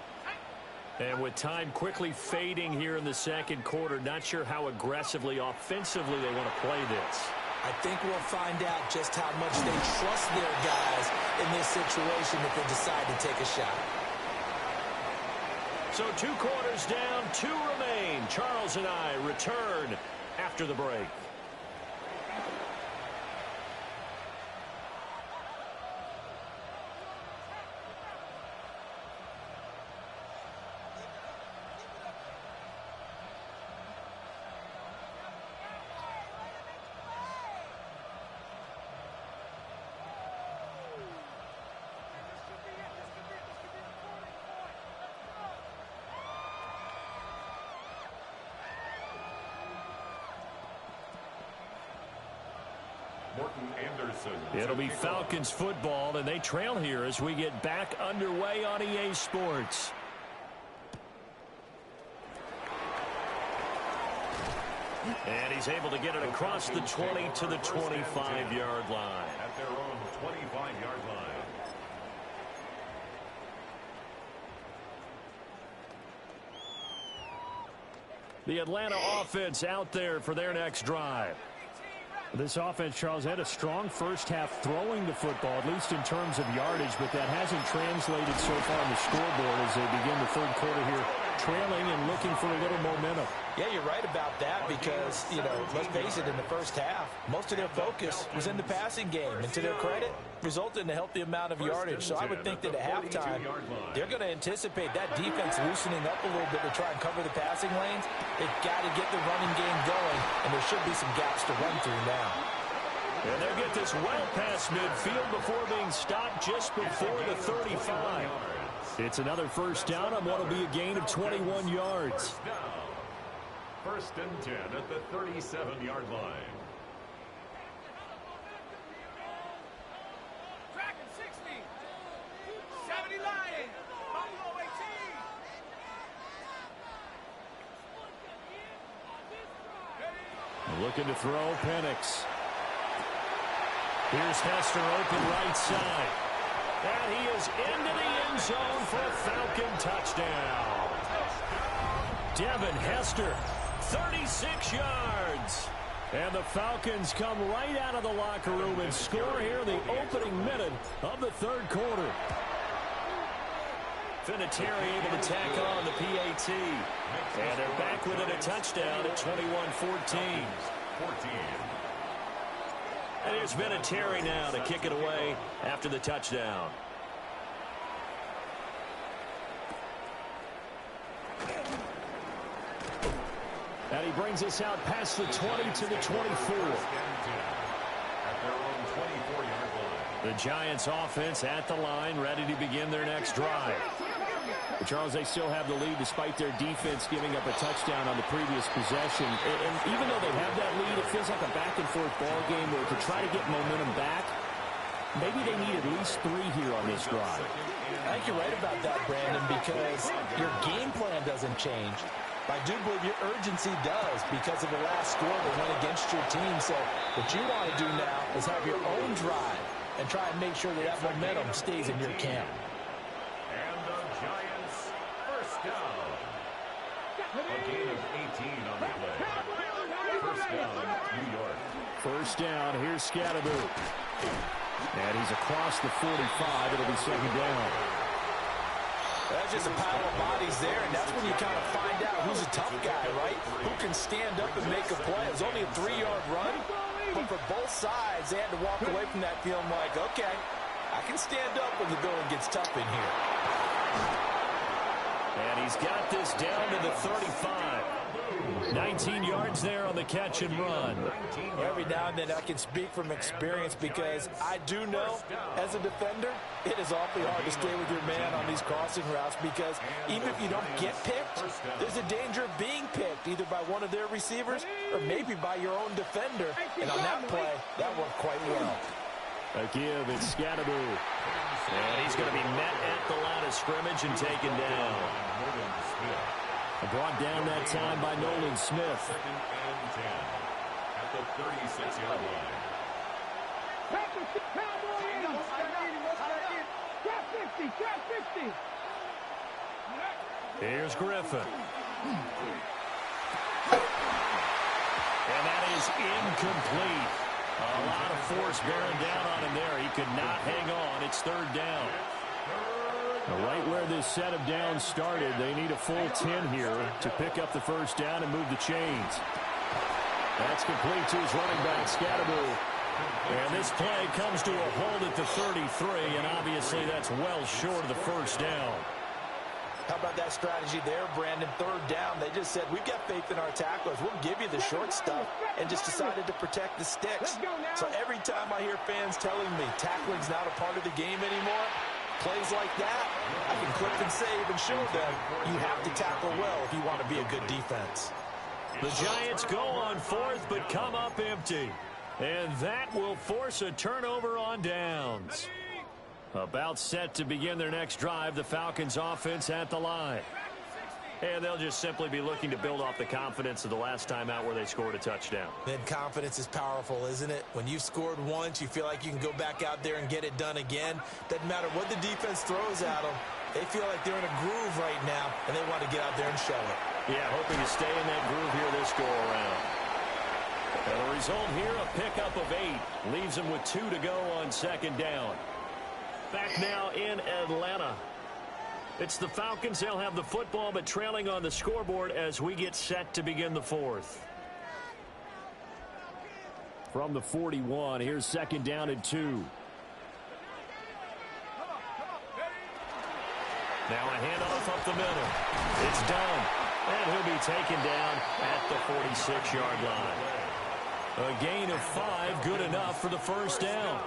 And with time quickly fading here in the second quarter, not sure how aggressively, offensively they want to play this. I think we'll find out just how much they trust their guys in this situation if they decide to take a shot. So 2 quarters down, 2 remain. Charles and I return after the break. It'll be Falcons football, and they trail here as we get back underway on EA Sports. And he's able to get it across the 20 to the 25-yard line. At their own 25-yard line. The Atlanta offense out there for their next drive. This offense, Charles, had a strong first half throwing the football, at least in terms of yardage, but that hasn't translated so far on the scoreboard as they begin the third quarter here, trailing and looking for a little momentum. Yeah, you're right about that because, let's face it, in the first half, most of their focus was in the passing game. And to their credit, resulted in a healthy amount of yardage. So I would think that at halftime, they're going to anticipate that defense loosening up a little bit to try and cover the passing lanes. They've got to get the running game going, and there should be some gaps to run through now. And they'll get this well past midfield before being stopped just before the 35. It's another first down on what will be a gain of 21 yards. First and 10 at the 37-yard line. Tracking 60. 70 Lions. Buffalo 18. Looking to throw, Penix. Here's Hester open right side. And he is into the end zone for a Falcon touchdown. Devin Hester, 36 yards. And the Falcons come right out of the locker room and score here in the opening minute of the third quarter. Vinatieri able to tack on the PAT. And they're back within a touchdown at 21-14. And here's Vinatieri now to kick it away after the touchdown. And he brings us out past the 20 to the 24. The Giants offense at the line, ready to begin their next drive. But Charles, they still have the lead despite their defense giving up a touchdown on the previous possession. And even though they have that lead, it feels like a back-and-forth ball game where to try to get momentum back, maybe they need at least 3 here on this drive. I think you're right about that, Brandon, because your game plan doesn't change. I do believe your urgency does because of the last score that went against your team. So what you want to do now is have your own drive and try and make sure that that momentum stays in your camp. And the Giants first down. A gain of 18 on the play. First down, New York. First down, here's Scatterboot. And he's across the 45. It'll be second down. That's just a pile of bodies there, and that's when you kind of find out who's a tough guy, right? Who can stand up and make a play. It was only a 3-yard run, but for both sides, they had to walk away from that feeling like, okay, I can stand up when the going gets tough in here. And he's got this down to the 35. 19 yards there on the catch and run. Every now and then I can speak from experience because I do know as a defender it is awfully hard to stay with your man on these crossing routes because even if you don't get picked, there's a danger of being picked either by one of their receivers or maybe by your own defender. And on that play, that worked quite well. A give, it's Scatterboot. And he's going to be met at the line of scrimmage and taken down. Brought down that time by Nolan Smith. Second and 10 at the 36-yard line. Here's Griffin. And that is incomplete. A lot of force bearing down on him there. He could not hang on. It's third down. Right where this set of downs started, they need a full 10 here to pick up the first down and move the chains. That's complete to his running back, Scatterbo. And this play comes to a hold at the 33, and obviously that's well short of the first down. How about that strategy there, Brandon? Third down, they just said, we've got faith in our tacklers. We'll give you the short stuff, and just decided to protect the sticks. So every time I hear fans telling me tackling's not a part of the game anymore, plays like that, I can click and save and show them you have to tackle well if you want to be a good defense. The Giants go on fourth, but come up empty. And that will force a turnover on downs. About set to begin their next drive, the Falcons offense at the line. And they'll just simply be looking to build off the confidence of the last time out where they scored a touchdown. Then confidence is powerful, isn't it? When you've scored once, you feel like you can go back out there and get it done again. Doesn't matter what the defense throws at them. They feel like they're in a groove right now, and they want to get out there and show it. Yeah, hoping to stay in that groove here this go-around. And the result here, a pickup of 8. Leaves them with 2 to go on second down. Back now in Atlanta. It's the Falcons. They'll have the football, but trailing on the scoreboard as we get set to begin the fourth. From the 41, here's second down and 2. Now a handoff up the middle. It's done. And he'll be taken down at the 46-yard line. A gain of 5, good enough for the first down.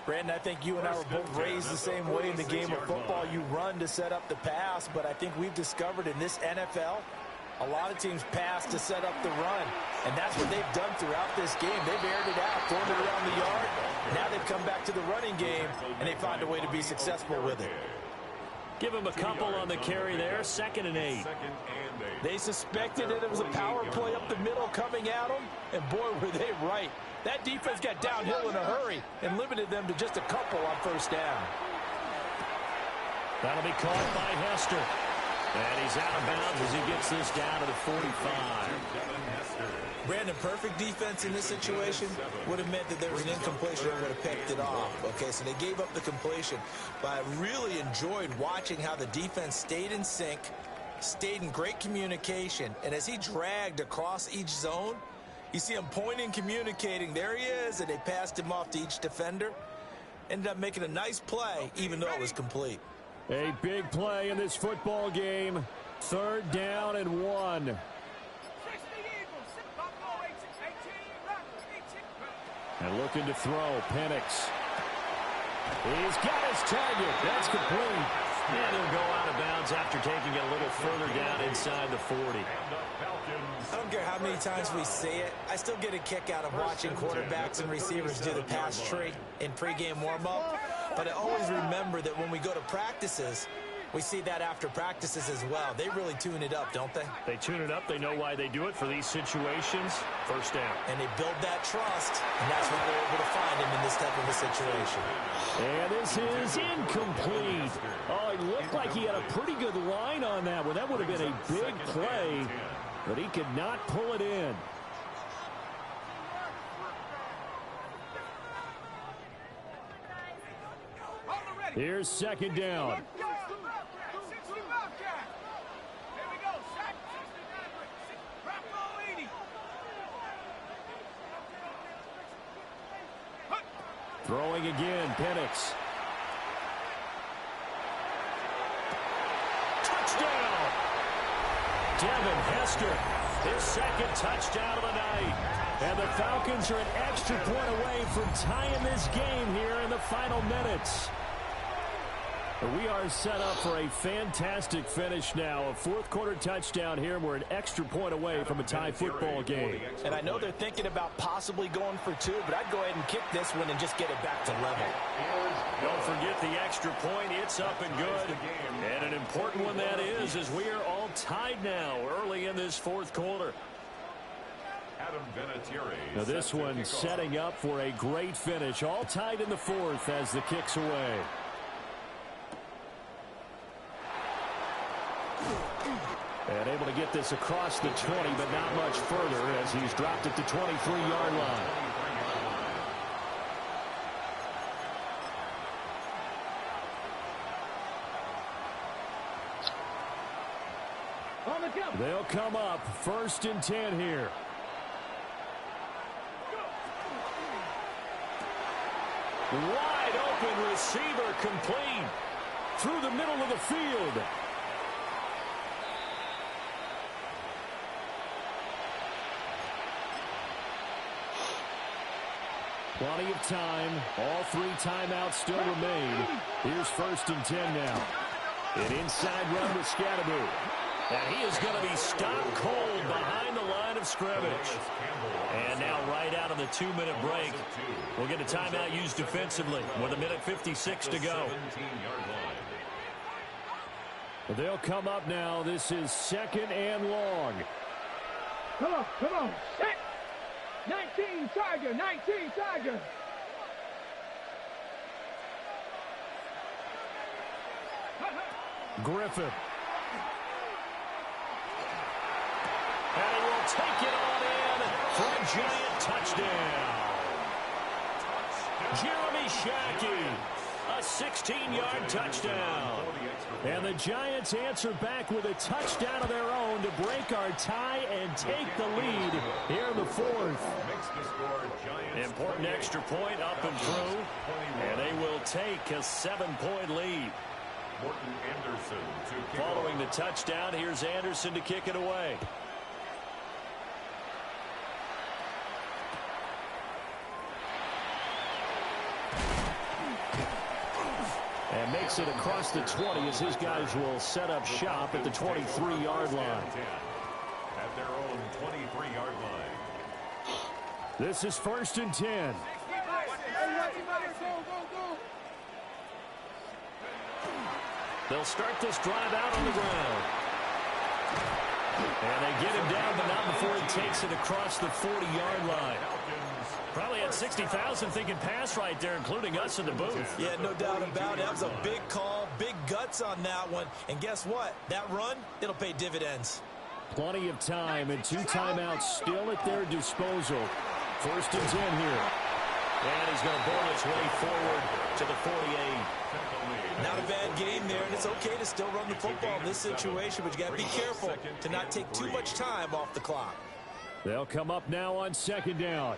Brandon, I think you and I were both raised the same way in the game of football. You run to set up the pass, but I think we've discovered in this NFL, a lot of teams pass to set up the run. And that's what they've done throughout this game. They've aired it out, thrown it around the yard. Now they've come back to the running game, and they find a way to be successful with it. Give him a couple on the carry there, 2nd and 8. They suspected that it was a power play up the middle coming at them, and boy, were they right. That defense got downhill in a hurry and limited them to just a couple on first down. That'll be caught by Hester. And he's out of bounds as he gets this down to the 45. Brandon, perfect defense in this situation would have meant that there was an incompletion and would have picked it off. Okay, so they gave up the completion. But I really enjoyed watching how the defense stayed in sync, stayed in great communication, and as he dragged across each zone, you see him pointing, communicating. There he is, and they passed him off to each defender. Ended up making a nice play, even though it was complete. A big play in this football game. 3rd down and 1. And looking to throw, Penix. He's got his target. That's complete. And he'll go out of bounds after taking it a little further down inside the 40. I don't care how many times we see it. I still get a kick out of watching quarterbacks and receivers do the pass tree in pregame warm-up. But I always remember that when we go to practices, we see that after practices as well. They really tune it up, don't they? They tune it up. They know why they do it for these situations. First down. And they build that trust, and that's what they're able to find him in this type of a situation. And this is incomplete. Oh, it looked like he had a pretty good line on that one. That would have been a big play, but he could not pull it in. Here's second down. Throwing again, Penix. Touchdown! Devin Hester, his 2nd touchdown of the night. And the Falcons are an extra point away from tying this game here in the final minutes. We are set up for a fantastic finish now. A 4th quarter touchdown here. We're an extra point away from a tie football game. And I know they're thinking about possibly going for 2, but I'd go ahead and kick this one and just get it back to level. Don't forget the extra point. It's up and good. And an important one that is, as we are all tied now early in this 4th quarter. Now this one setting up for a great finish. All tied in the 4th as the kick's away. And able to get this across the 20, but not much further as he's dropped at the 23-yard line. They'll come up 1st and 10 here. Wide open receiver complete through the middle of the field. Plenty of time. All 3 timeouts still remain. Here's 1st and 10 now. An inside run with Scatteroo. And he is going to be stopped cold behind the line of scrimmage. And now right out of the 2-minute break, we'll get a timeout used defensively with 1:56 to go. They'll come up now. This is 2nd and long. Come on. Set. 19 Tiger, 19 Tiger. Griffin. And he will take it on in for a giant touchdown. Jeremy Shackey, a 16-yard touchdown. And the Giants answer back with a touchdown of their own to break our tie and take the lead here in the 4th. Important extra point up and through. And they will take a 7-point lead. Following the touchdown, here's Anderson to kick it away. And makes it across the 20 as his guys will set up shop at the 23-yard line. At their own 23-yard line. This is 1st and 10. They'll start this drive out on the ground. And they get him down, but not before he takes it across the 40-yard line. Probably had 60,000 thinking pass right there, including us in the booth. Yeah, no doubt about it. That was a big call, big guts on that one. And guess what? That run, it'll pay dividends. Plenty of time and 2 timeouts still at their disposal. 1st and 10 here. And he's going to bowl his way forward to the 48. Not a bad game there, and it's okay to still run the football in this situation, but you got to be careful to not take too much time off the clock. They'll come up now on 2nd down.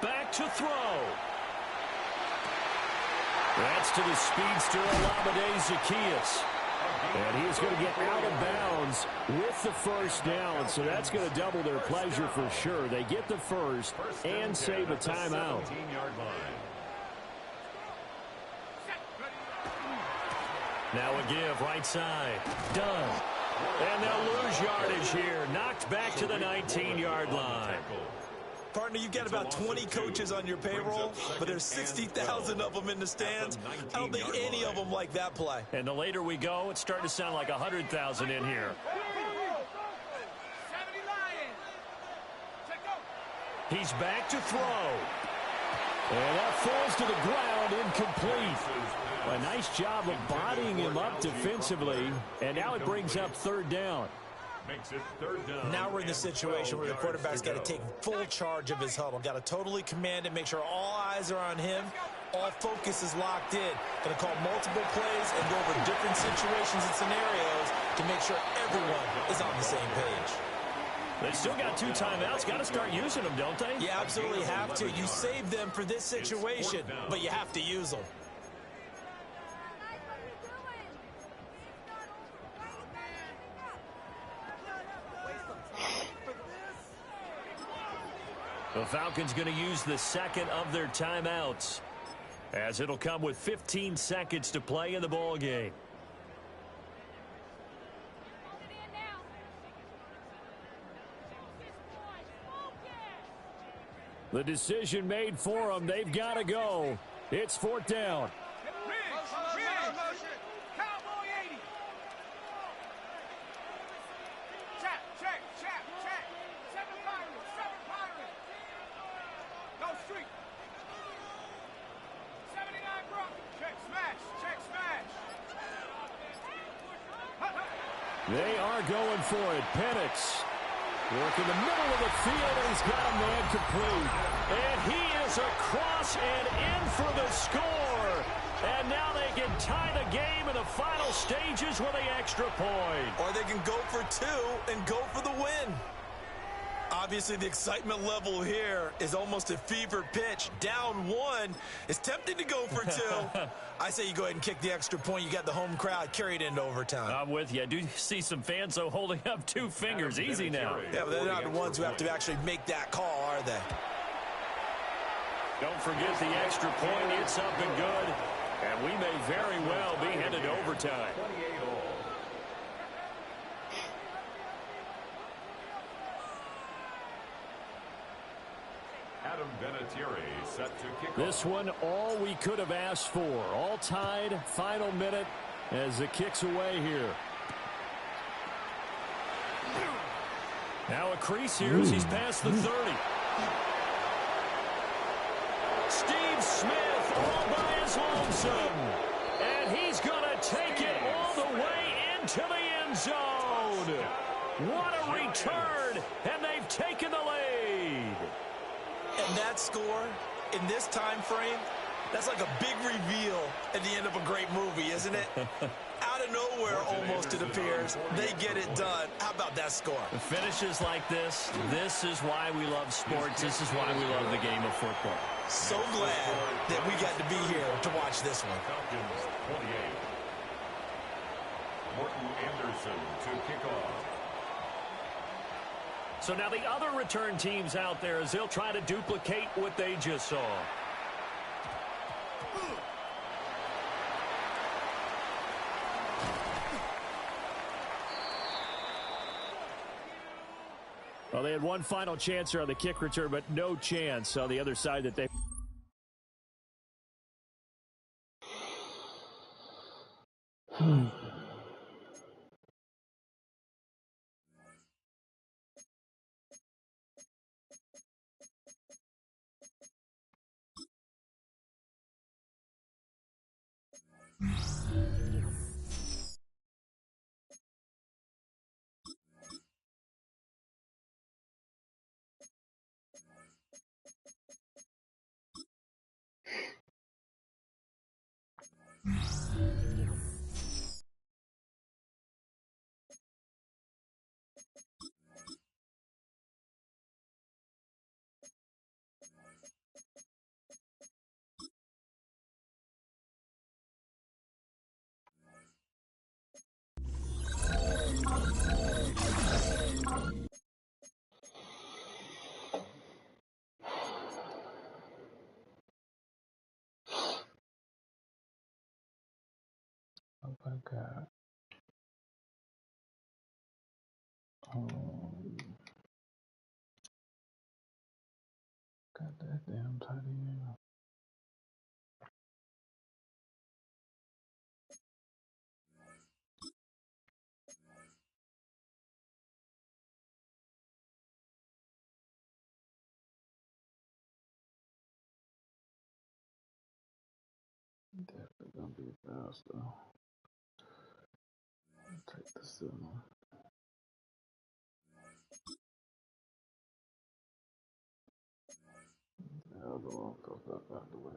Back to throw. That's to the speedster Olamide Zaccheaus. And he is going to get out of bounds with the 1st down, so that's going to double their pleasure for sure. They get the 1st and save a timeout. Now a give right side. Done. And they'll lose yardage here. Knocked back to the 19-yard line. Partner, you've got about 20 coaches on your payroll, but there's 60,000 of them in the stands. I don't think any of them like that play. And the later we go, it's starting to sound like 100,000 in here. He's back to throw. And that falls to the ground, incomplete. A nice job of bodying him up defensively, and now it brings up 3rd down. Makes it 3rd down. Now we're in the situation where the quarterback's got to take full charge of his huddle. Got to totally command it, make sure all eyes are on him. All focus is locked in. Going to call multiple plays and go over different situations and scenarios to make sure everyone is on the same page. They still got 2 timeouts. Got to start using them, don't they? You absolutely have to. You save them for this situation, but you have to use them. The Falcons going to use the 2nd of their timeouts, as it'll come with 15 seconds to play in the ball game. The decision made for them. They've got to go. It's 4th down. They are going for it. Penix working the middle of the field, and he's got a man complete. And he is across and in for the score. And now they can tie the game in the final stages with the extra point. Or they can go for two and go for the win. Obviously, the excitement level here is almost a fever pitch. Down one. It's tempting to go for two. I say you go ahead and kick the extra point. You got the home crowd carried into overtime. I'm with you. I do see some fans, though, holding up 2 fingers. Easy now. Yeah, but they're not the ones who have to actually make that call, are they? Don't forget the extra point. It's up and good. And we may very well be headed to overtime. Adam Vinatieri set to kick off. This one, all we could have asked for. All tied, final minute as it kicks away here. Now a crease here as he's past the 30. Steve Smith all by his lonesome. And he's going to take it all the way into the end zone. What a return, and they've taken the lead. And that score, in this time frame, that's like a big reveal at the end of a great movie, isn't it? Out of nowhere, almost, it appears. They get it done. How about that score? The finishes like this is why we love sports. This is why we love the game of football. So glad that we got to be here to watch this one. Falcons 28. Morton Anderson to kick off. So now the other return teams out there as they'll try to duplicate what they just saw. Well, they had one final chance here on the kick return, but no chance on the other side that they... Oh my God. Got that damn tight end. Definitely gonna be fast though. Take the 7. The other one goes up out the way.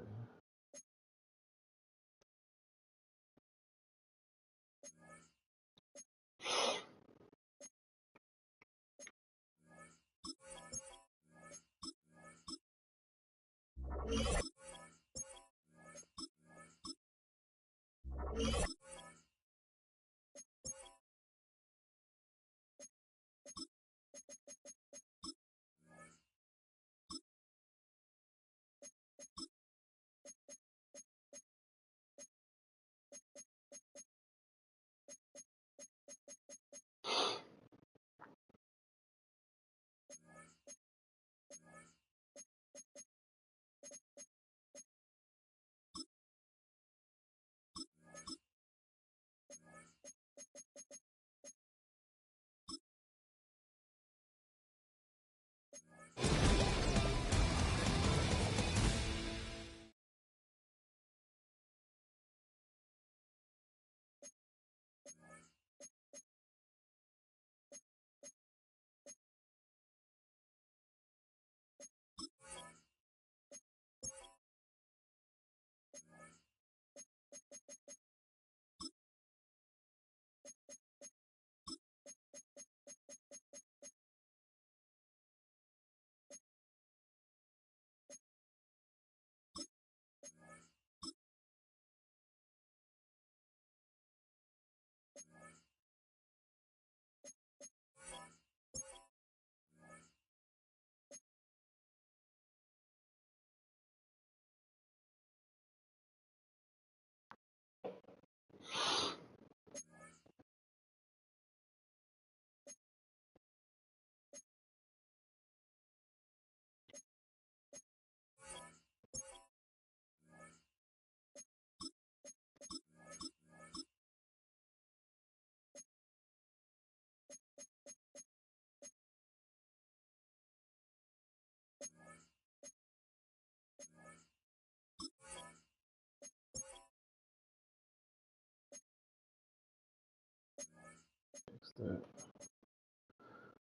that.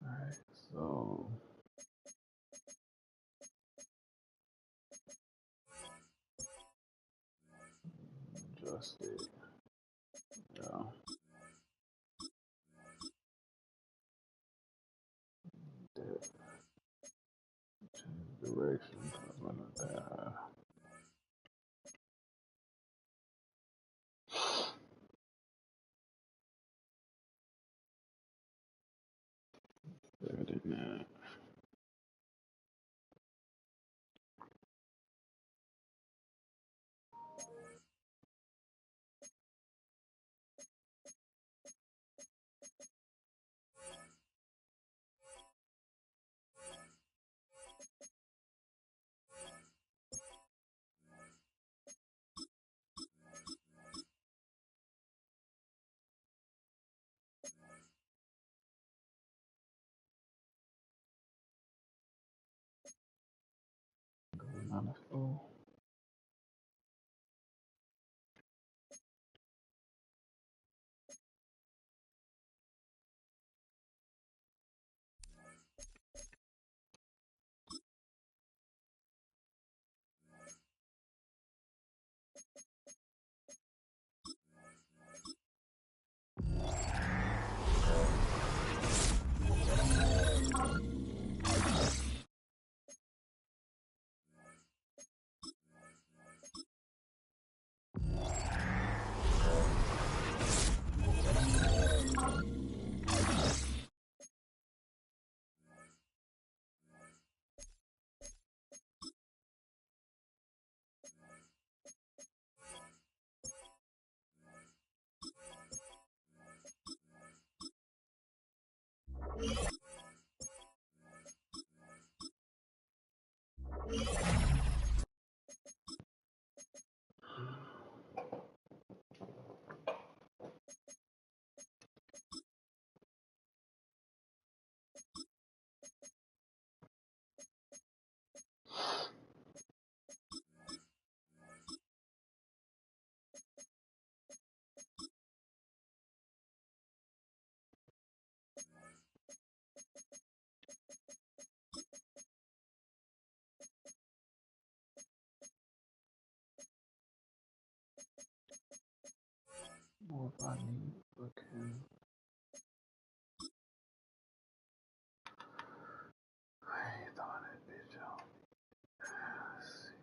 Alright, so adjust it. Yeah. That. Change direction because we're not that high. Better than that. Going on the floor. More if I need looking. I ain't throwing that bitch out. Let's see.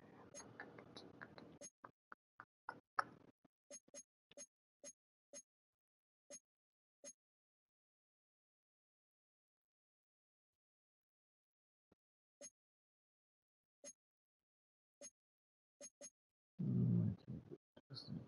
Keep it just in case.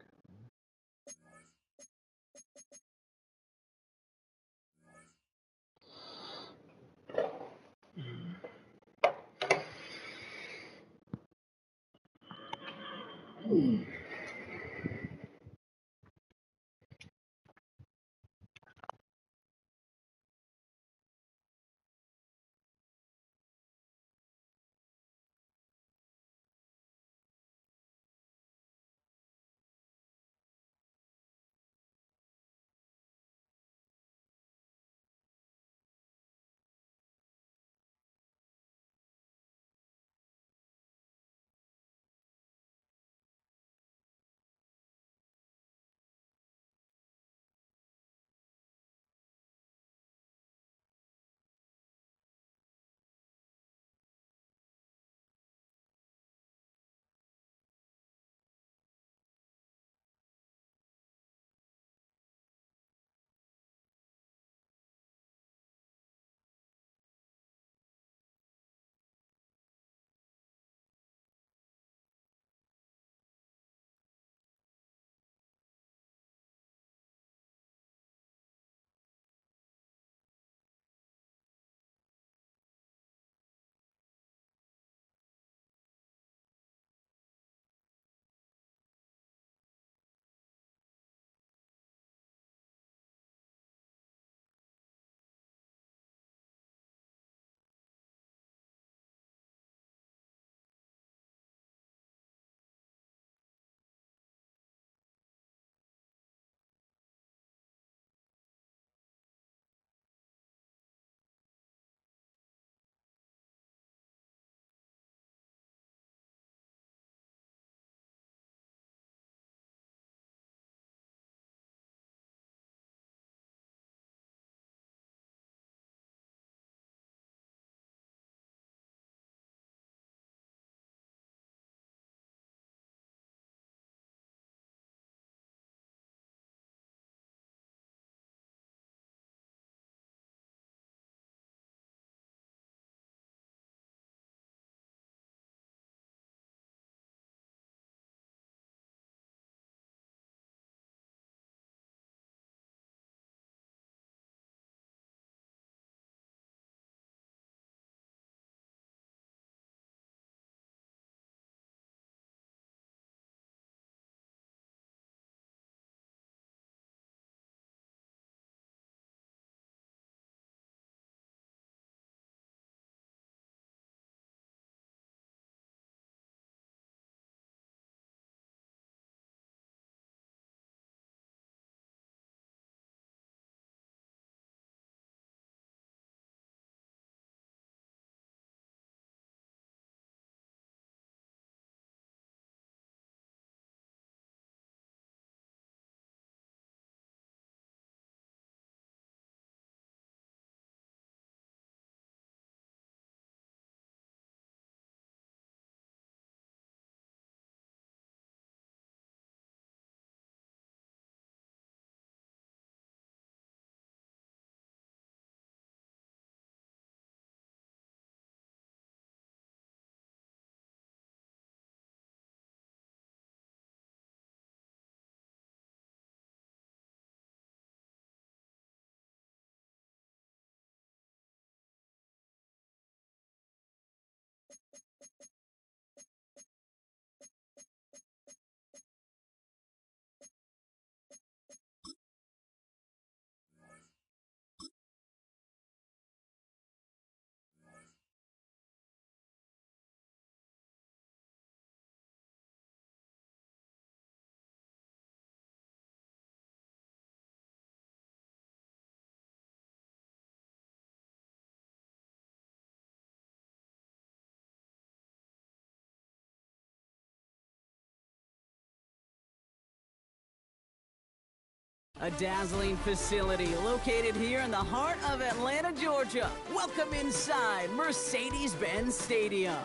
A dazzling facility located here in the heart of Atlanta, Georgia. Welcome inside Mercedes-Benz Stadium.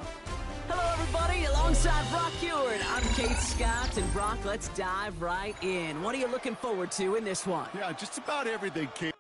Hello, everybody. Alongside Brock Heward, I'm Kate Scott. And Brock, let's dive right in. What are you looking forward to in this one? Yeah, just about everything, Kate.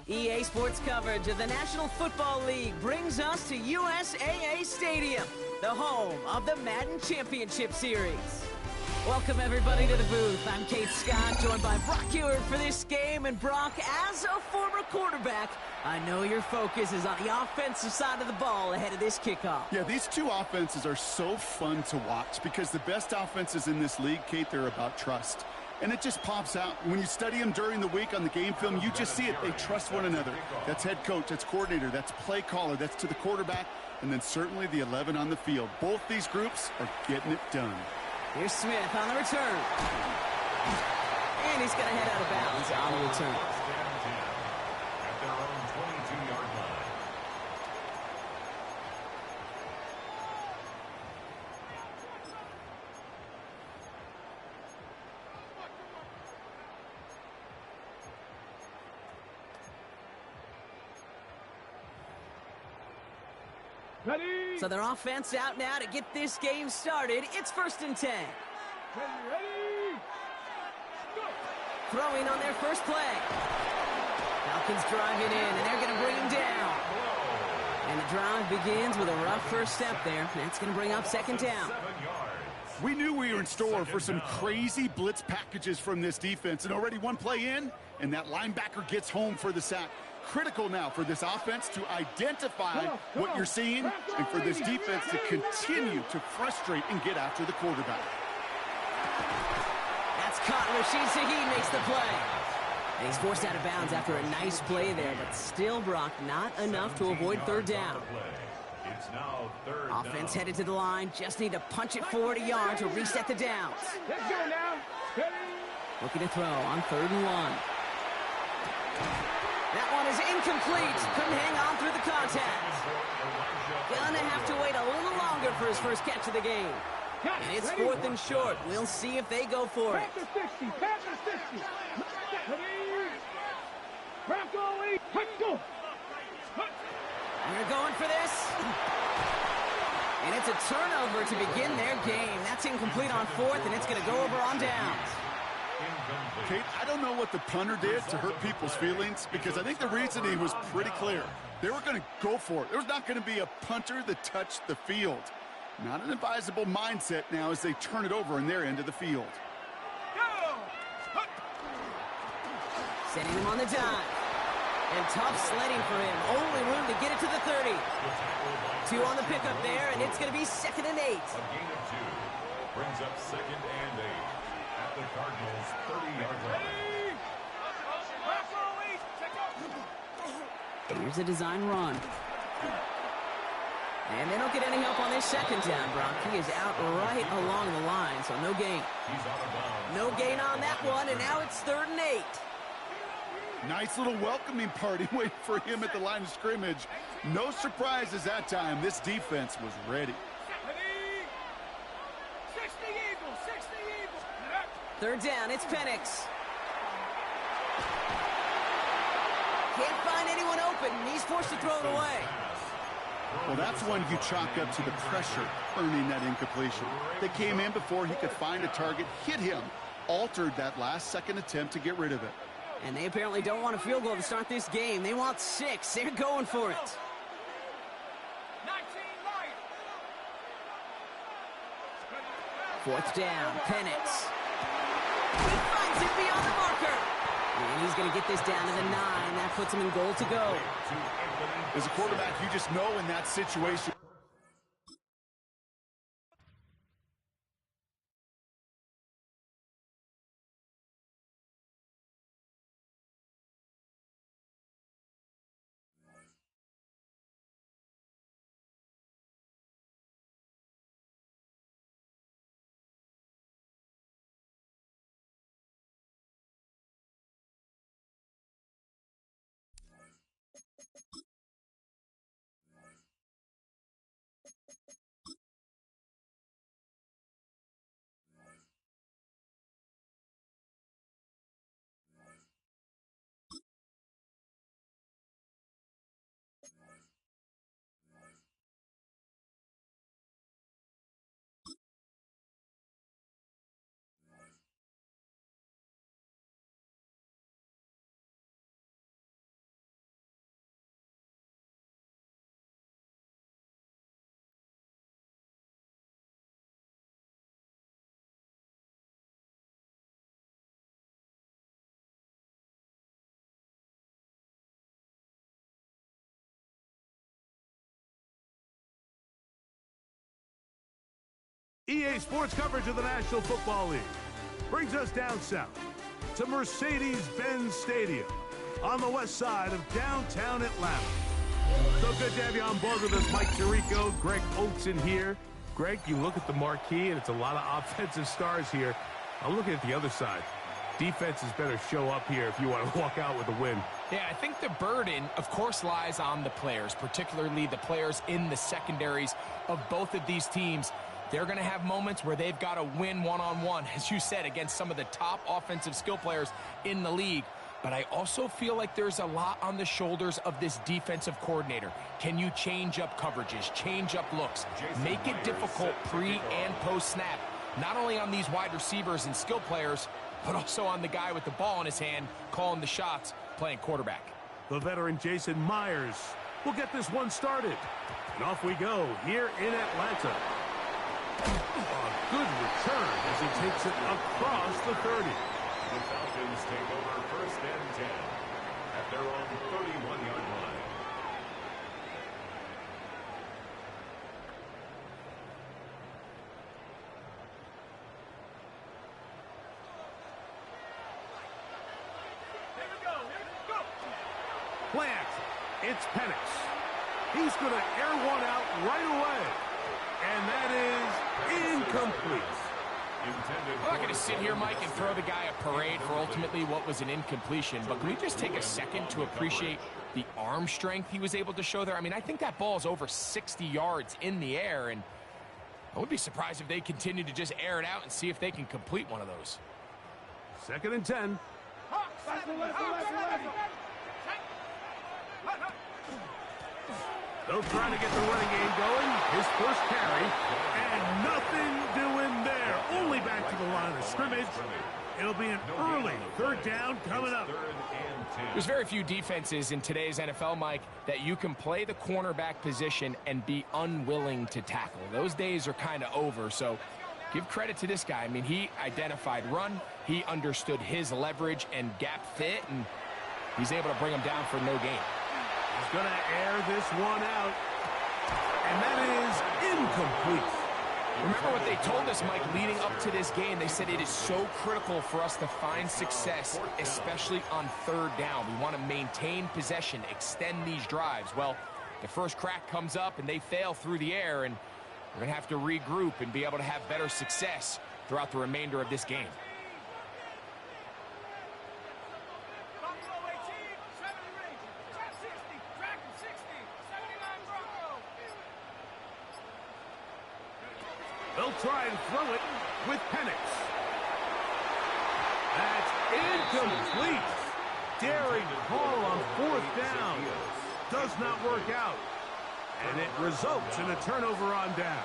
EA Sports coverage of the National Football League brings us to USAA Stadium, the home of the Madden Championship Series. Welcome, everybody, to the booth. I'm Kate Scott, joined by Brock Heward for this game. And Brock, as a former quarterback, I know your focus is on the offensive side of the ball ahead of this kickoff. Yeah, these two offenses are so fun to watch because the best offenses in this league, Kate, they're about trust. And it just pops out. When you study them during the week on the game film, you just see it. They trust one another. That's head coach, that's coordinator, that's play caller, that's to the quarterback, and then certainly the 11 on the field. Both these groups are getting it done. Here's Smith on the return. And he's going to head out of bounds on the return. At their own 22-yard line. Ready? So their offense out now to get this game started. It's 1st and 10. Ready? Go. Throwing on their first play. Falcons driving in, and they're going to bring him down. And the drive begins with a rough first step there. That's going to bring up 2nd down. We knew we were in store for some crazy blitz packages from this defense, and already one play in, and that linebacker gets home for the sack. Critical now for this offense to identify what you're seeing and for this defense to continue to frustrate and get after the quarterback. That's caught. Rashid Shaheed makes the play. And he's forced out of bounds after a nice play there, but still, Brock, not enough to avoid 3rd down. It's now 3rd Offense down. headed to the line. Just need to punch it forward a yard to reset the downs. Let's go now. Ready? Looking to throw on 3rd and 1. That one is incomplete. Couldn't hang on through the contact. Gonna have to wait a little longer for his first catch of the game. And it's 4th and short. We'll see if they go for it. Panther 60. Panther 60. Ready? Bronco 8. Let's go. We're going for this. And it's a turnover to begin their game. That's incomplete on fourth, and it's going to go over on downs. Kate, I don't know what the punter did to hurt people's feelings, because I think the reasoning was pretty clear. They were going to go for it. There was not going to be a punter that touched the field. Not an advisable mindset now as they turn it over in their end of the field. Sending him on the dive. And tough sledding for him. Only room to get it to the 30. 2 on the pickup there, and it's going to be 2nd and 8. A gain of 2 brings up 2nd and 8 at the Cardinals' 30-yard line. Here's a design run. And they don't get any help on this 2nd down, Brock. He is out right along the line, so no gain. He's out of bounds. No gain on that one, and now it's 3rd and 8. Nice little welcoming party waiting for him at the line of scrimmage. No surprises that time. This defense was ready. 3rd down, it's Penix. Can't find anyone open, and he's forced to throw it away. Well, that's one you chalk up to the pressure earning that incompletion. They came in before he could find a target, hit him, altered that last-second attempt to get rid of it. And they apparently don't want a field goal to start this game. They want 6. They're going for it. 4th down, Penix. He finds it beyond the marker. And he's going to get this down to the 9. That puts him in goal to go. As a quarterback, you just know in that situation. EA Sports coverage of the National Football League brings us down south to Mercedes-Benz Stadium on the west side of downtown Atlanta. So good to have you on board with us, Mike Tirico, Greg Olson here. Greg, you look at the marquee, and it's a lot of offensive stars here. I'm looking at the other side. Defenses better show up here if you want to walk out with a win. Yeah, I think the burden, of course, lies on the players, particularly the players in the secondaries of both of these teams. They're going to have moments where they've got to win one-on-one, as you said, against some of the top offensive skill players in the league. But I also feel like there's a lot on the shoulders of this defensive coordinator. Can you change up coverages, change up looks, make it difficult pre- and post-snap, not only on these wide receivers and skill players, but also on the guy with the ball in his hand, calling the shots, playing quarterback. The veteran Jason Myers will get this one started. And off we go here in Atlanta. A good return as he takes it across the 30. The Falcons take over 1st and 10 at their own 31-yard line. Plant. It's Penix. He's going to air one out right away. And that is incomplete. I'm not going to sit here, Mike, and throw the guy a parade for ultimately what was an incompletion, but can we just take a second to appreciate the arm strength he was able to show there? I mean, I think that ball is over 60 yards in the air, and I would be surprised if they continue to just air it out and see if they can complete one of those. 2nd and 10. They'll try to get the running game going. His first carry, and nothing doing there. Only back to the line of scrimmage. It'll be an early third down coming up. There's very few defenses in today's NFL, Mike, that you can play the cornerback position and be unwilling to tackle. Those days are kind of over, so give credit to this guy. I mean, he identified run, he understood his leverage and gap fit, and he's able to bring him down for no gain. He's going to air this one out, and that is incomplete. Remember what they told us, Mike, leading up to this game. They said it is so critical for us to find success, especially on third down. We want to maintain possession, extend these drives. Well, the first crack comes up, and they fail through the air, and we're going to have to regroup and be able to have better success throughout the remainder of this game. They'll try and throw it with Penix. That's incomplete. Daring call on fourth down. Does not work out. And it results in a turnover on down.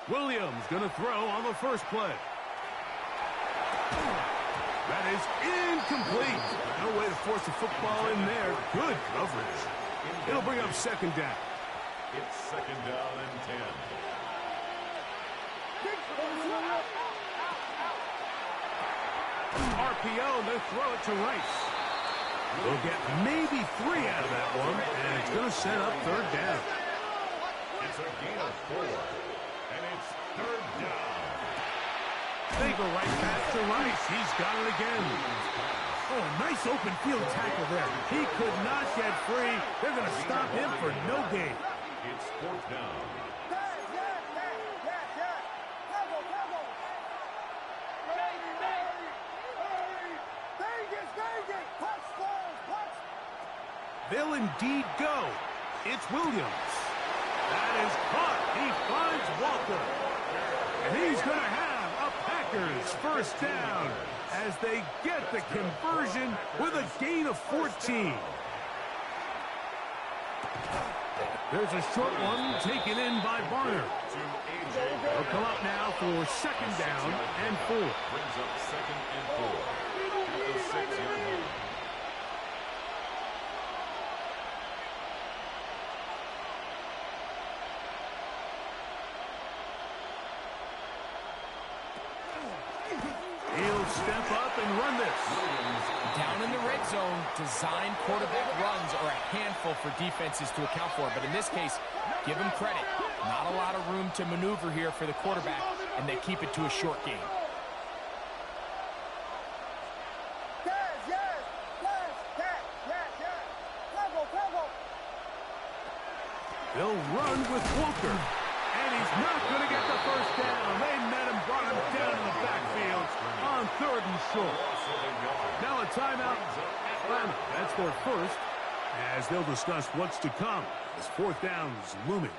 Williams going to throw on the first play. That is incomplete. No way to force the football in there. Good coverage. It'll bring up second down. It's second down and 10. RPO, and they throw it to Rice. They'll get maybe 3 out of that one, and it's going to set up third down. It's a gain of 4. And it's third down. They go right back to Rice. He's got it again. Oh, a nice open field tackle there. He could not get free. They're going to stop him for no gain. It's fourth down. They'll indeed go. It's Williams. That is caught. He finds Walker. And he's going to have a Packers first down as they get the conversion with a gain of 14. There's a short one taken in by Barner. They'll come up now for second down and 4. Brings up second and 4. At the 6-yard line. He'll step up and run this. Down in the red zone, design quarterback runs are a handful for defenses to account for. But in this case, give them credit. Not a lot of room to maneuver here for the quarterback, and they keep it to a short game. They'll run with Walker. And he's not going to get the first down. They met him, brought him down in the backfield on third and short. Now a timeout. Atlanta, that's their first, as they'll discuss what's to come as fourth down is looming.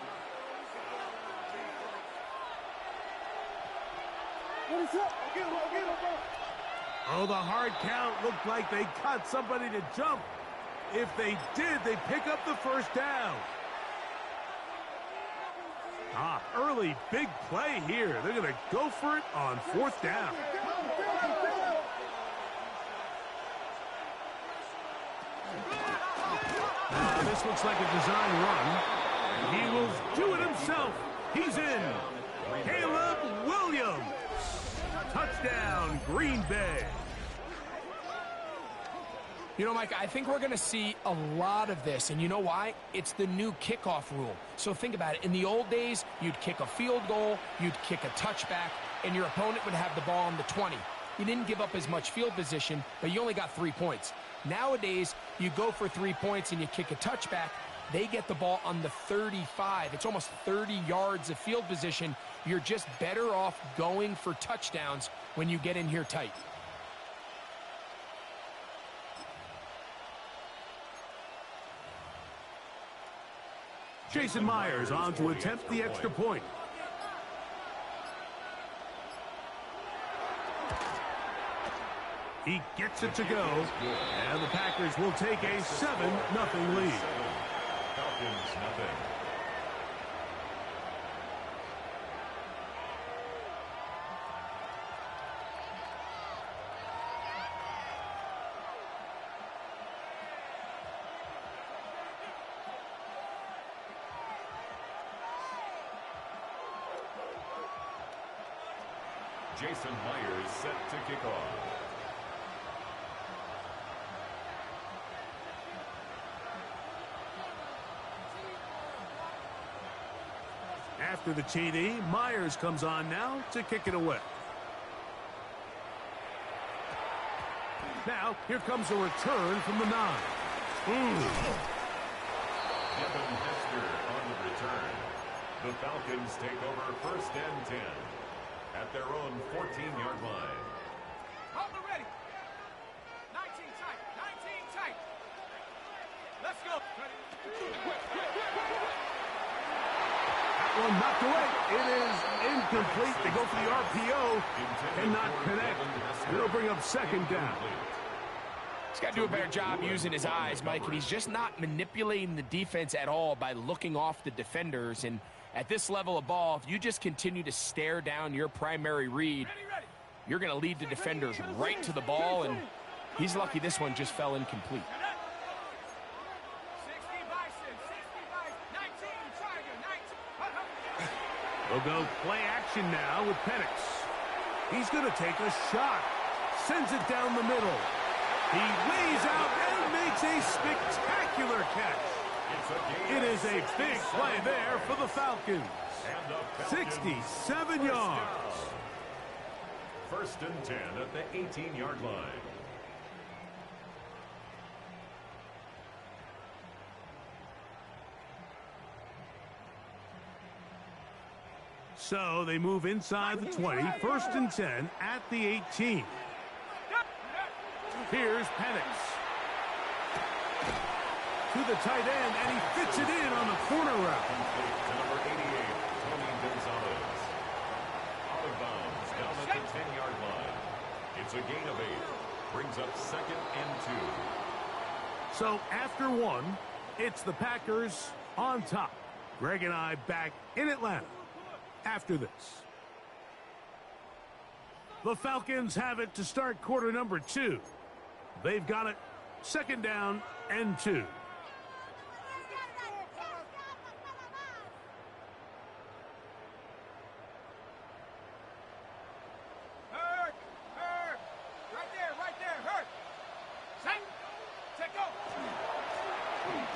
Oh, the hard count looked like they cut somebody to jump. If they did, they pick up the first down. Early big play here. They're going to go for it on fourth down. This looks like a design run. He will do it himself. He's in. Caleb Williams. Touchdown, Green Bay. You know, Mike, I think we're going to see a lot of this, and you know why? It's the new kickoff rule. So think about it. In the old days, you'd kick a field goal, you'd kick a touchback, and your opponent would have the ball on the 20. You didn't give up as much field position, but you only got 3 points. Nowadays, you go for 3 points and you kick a touchback, they get the ball on the 35. It's almost 30 yards of field position. You're just better off going for touchdowns when you get in here tight. Jason Myers on to attempt the extra point. He gets it to go, and the Packers will take a 7-0 lead. Falcons, nothing. Jason Myers set to kick off. After the TD, Myers comes on now to kick it away. Now, here comes a return from the 9. Kevin Hester on the return. The Falcons take over 1st and 10 at their own 14-yard line. Hold it ready. 19 tight. 19 tight. Let's go. One knocked away. It is incomplete. They go for the RPO. Cannot connect. It'll bring up 2nd down. He's got to do a better job using his eyes, Mike, and he's just not manipulating the defense at all by looking off the defenders. And at this level of ball, if you just continue to stare down your primary read, you're going to lead the defenders right to the ball, and he's lucky this one just fell incomplete. They'll go play action now with Penix. He's going to take a shot. Sends it down the middle. He lays out and makes a spectacular catch. It is a big play there for the Falcons. 67 yards. 1st and 10 at the 18-yard line. So they move inside the 20, 1st and 10 at the 18. Here's Penix. To the tight end, and he fits it in on the corner route. To number 88, Tony Gonzalez. Out of bounds, down at the 10-yard line. It's a gain of 8. Brings up 2nd and 2. So after 1, it's the Packers on top. Greg and I back in Atlanta after this. The Falcons have it to start quarter number 2. They've got it 2nd down and 2.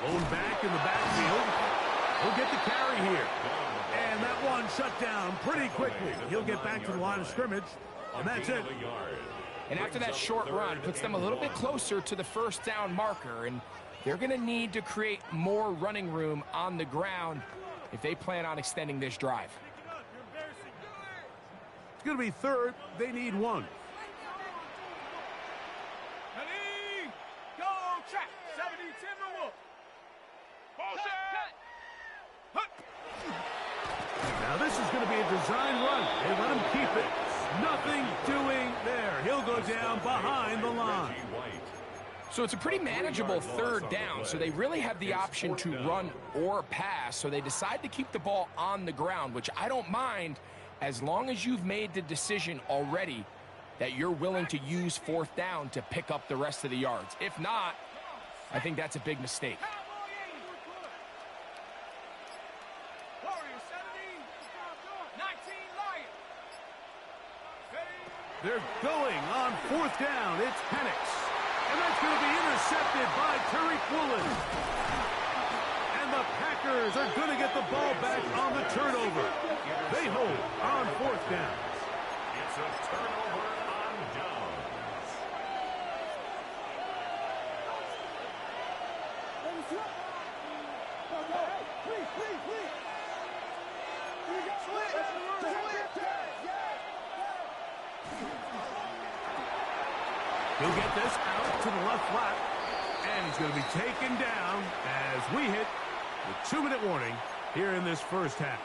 Going back in the backfield. He'll get the carry here. And that one shut down pretty quickly. He'll get back to the line of scrimmage, and that's it. And after that short run, puts them a little bit closer to the 1st down marker, and they're going to need to create more running room on the ground if they plan on extending this drive. It's going to be 3rd. They need 1. Now this is going to be a design run. They let him keep it. Nothing doing there. He'll go down behind the line. So it's a pretty manageable 3rd down, so they really have the option to run or pass, so they decide to keep the ball on the ground, which I don't mind as long as you've made the decision already that you're willing to use 4th down to pick up the rest of the yards. If not, I think that's a big mistake. They're going on 4th down. It's Penix. And that's going to be intercepted by Tariq Woolen. And the Packers are going to get the ball back on the turnover. They hold on 4th down. It's a turnover on downs. He'll get this out to the left flat, and he's going to be taken down as we hit The 2-minute warning here in this first half.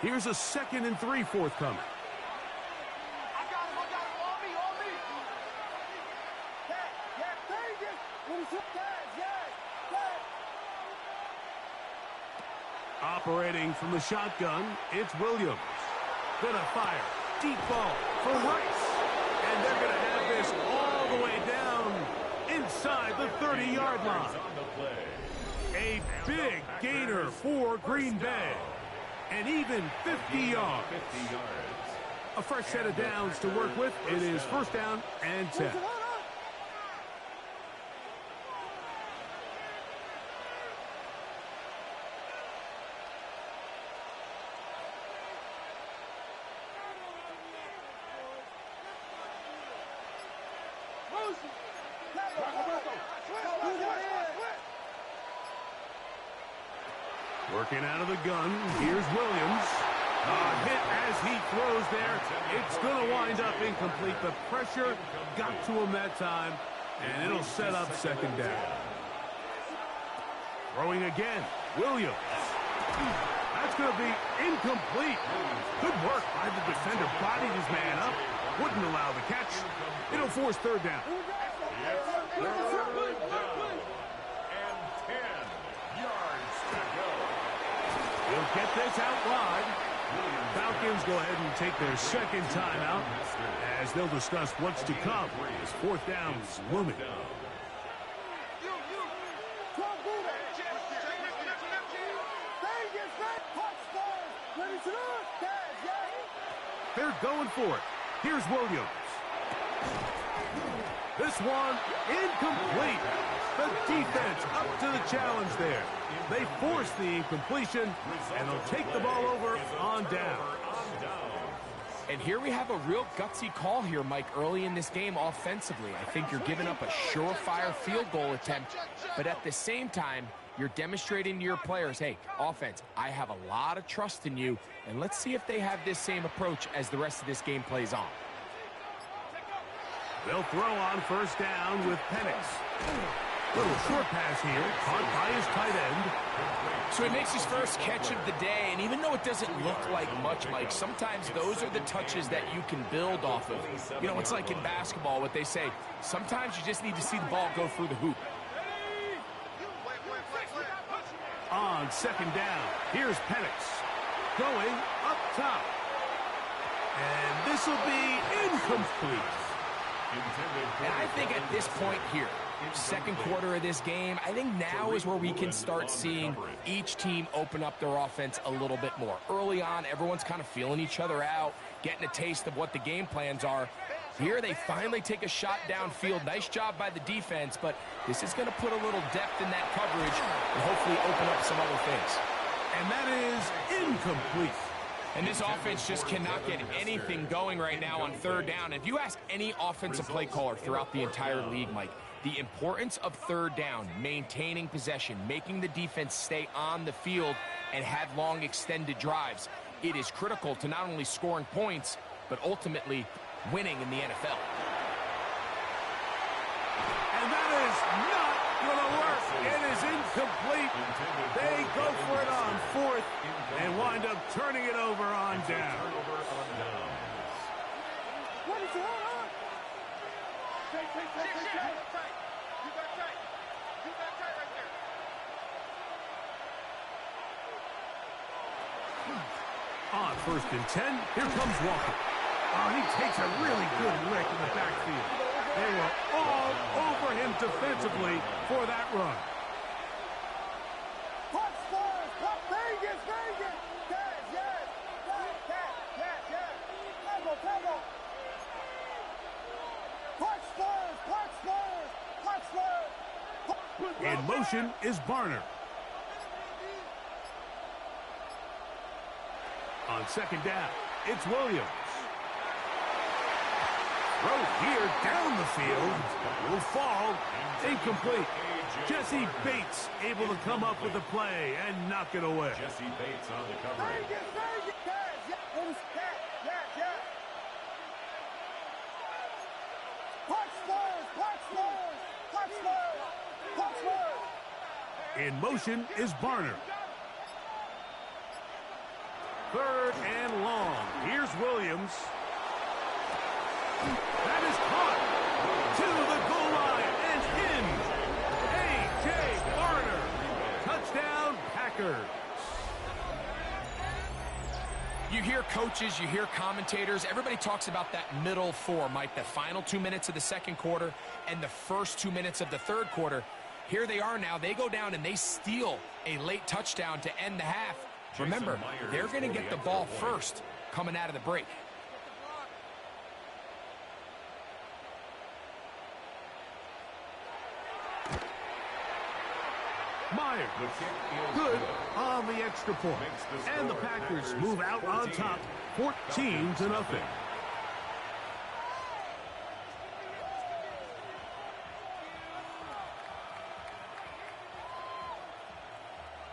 Here's a 2nd and 3 forthcoming. Operating from the shotgun, it's Williams. Gonna fire. Deep ball for Rice. And they're gonna have this all the way down inside the 30-yard line. A big gainer for Green Bay. And even 50 yards. A fresh set of downs to work with. It is 1st down and 10. Working out of the gun, here's Williams. Hit as he throws there. It's going to wind up incomplete. The pressure got to him that time, and it'll set up 2nd down. Throwing again, Williams. That's going to be incomplete. Good work by the defender. Bodied his man up. Wouldn't allow the catch. It'll force 3rd down. He'll get this out wide. Falcons go ahead and take their 2nd timeout as they'll discuss what's to come. As 4th down is looming. They're going for it. Here's Williams. This one incomplete. The defense up to the challenge there. They force the incompletion, and they'll take the ball over on down. And here we have a real gutsy call here, Mike, early in this game offensively. I think you're giving up a surefire field goal attempt, but at the same time, you're demonstrating to your players, hey, offense, I have a lot of trust in you, and let's see if they have this same approach as the rest of this game plays on. They'll throw on 1st down with Penix. Little short pass here, caught by his tight end. So he makes his first catch of the day, and even though it doesn't look like much, Mike, sometimes those are the touches that you can build off of. You know, it's like in basketball, what they say, sometimes you just need to see the ball go through the hoop. On 2nd down, here's Penix. Going up top. And this will be incomplete. And I think at this point here, 2nd quarter of this game, I think now is where we can start seeing each team open up their offense a little bit more. Early on, everyone's kind of feeling each other out, getting a taste of what the game plans are. Here they finally take a shot downfield. Nice job by the defense, but this is going to put a little depth in that coverage and hopefully open up some other things. And that is incomplete. And this offense just cannot get anything going right now on 3rd down. If you ask any offensive play caller throughout the entire league, Mike, the importance of 3rd down, maintaining possession, making the defense stay on the field and have long extended drives, it is critical to not only scoring points, but ultimately winning in the NFL. And that is not going to work. It is incomplete. They go for it on 4th and wind up turning it over on down. What is going on? On 1st and 10, here comes Walker. Oh, he takes a really good lick in the backfield. They were all over him defensively for that run. In motion is Barner. On 2nd down, it's Williams. Throw here down the field. Will fall. Incomplete. Jesse Bates able to come up with the play and knock it away. Jesse Bates on the coverage. In motion is Barner. 3rd and long. Here's Williams. That is caught to the goal line and in. A.J. Barner. Touchdown, Packers. You hear coaches, you hear commentators, everybody talks about that middle four, Mike, the final 2 minutes of the second quarter and the first 2 minutes of the third quarter. Here they are now. They go down and they steal a late touchdown to end the half. Remember, they're going to get the ball first coming out of the break. Myers, good on the extra point. And the Packers move out on top, 14-0.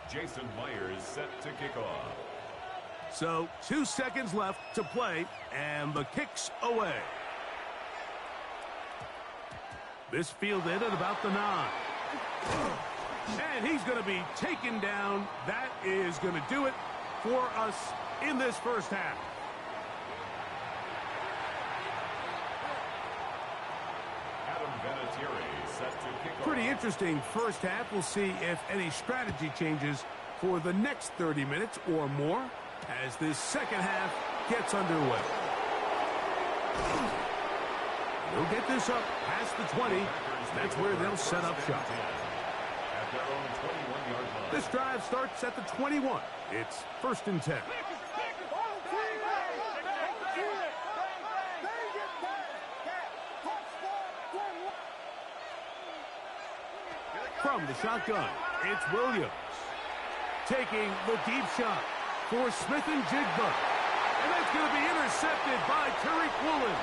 Jason Myers set to kick off. So 2 seconds left to play, and the kick's away. This fielded at about the 9. And he's going to be taken down. That is going to do it for us in this first half. Adam Vinatieri set to kick off. Pretty interesting first half. We'll see if any strategy changes for the next 30 minutes or more as this second half gets underway. They'll get this up past the 20. That's where they'll set up shop. At their own 21-yard line. This drive starts at the 21. It's 1st and 10. From the shotgun, it's Williams. Taking the deep shot for Smith and Jigba. And that's going to be intercepted by Tariq Woolen.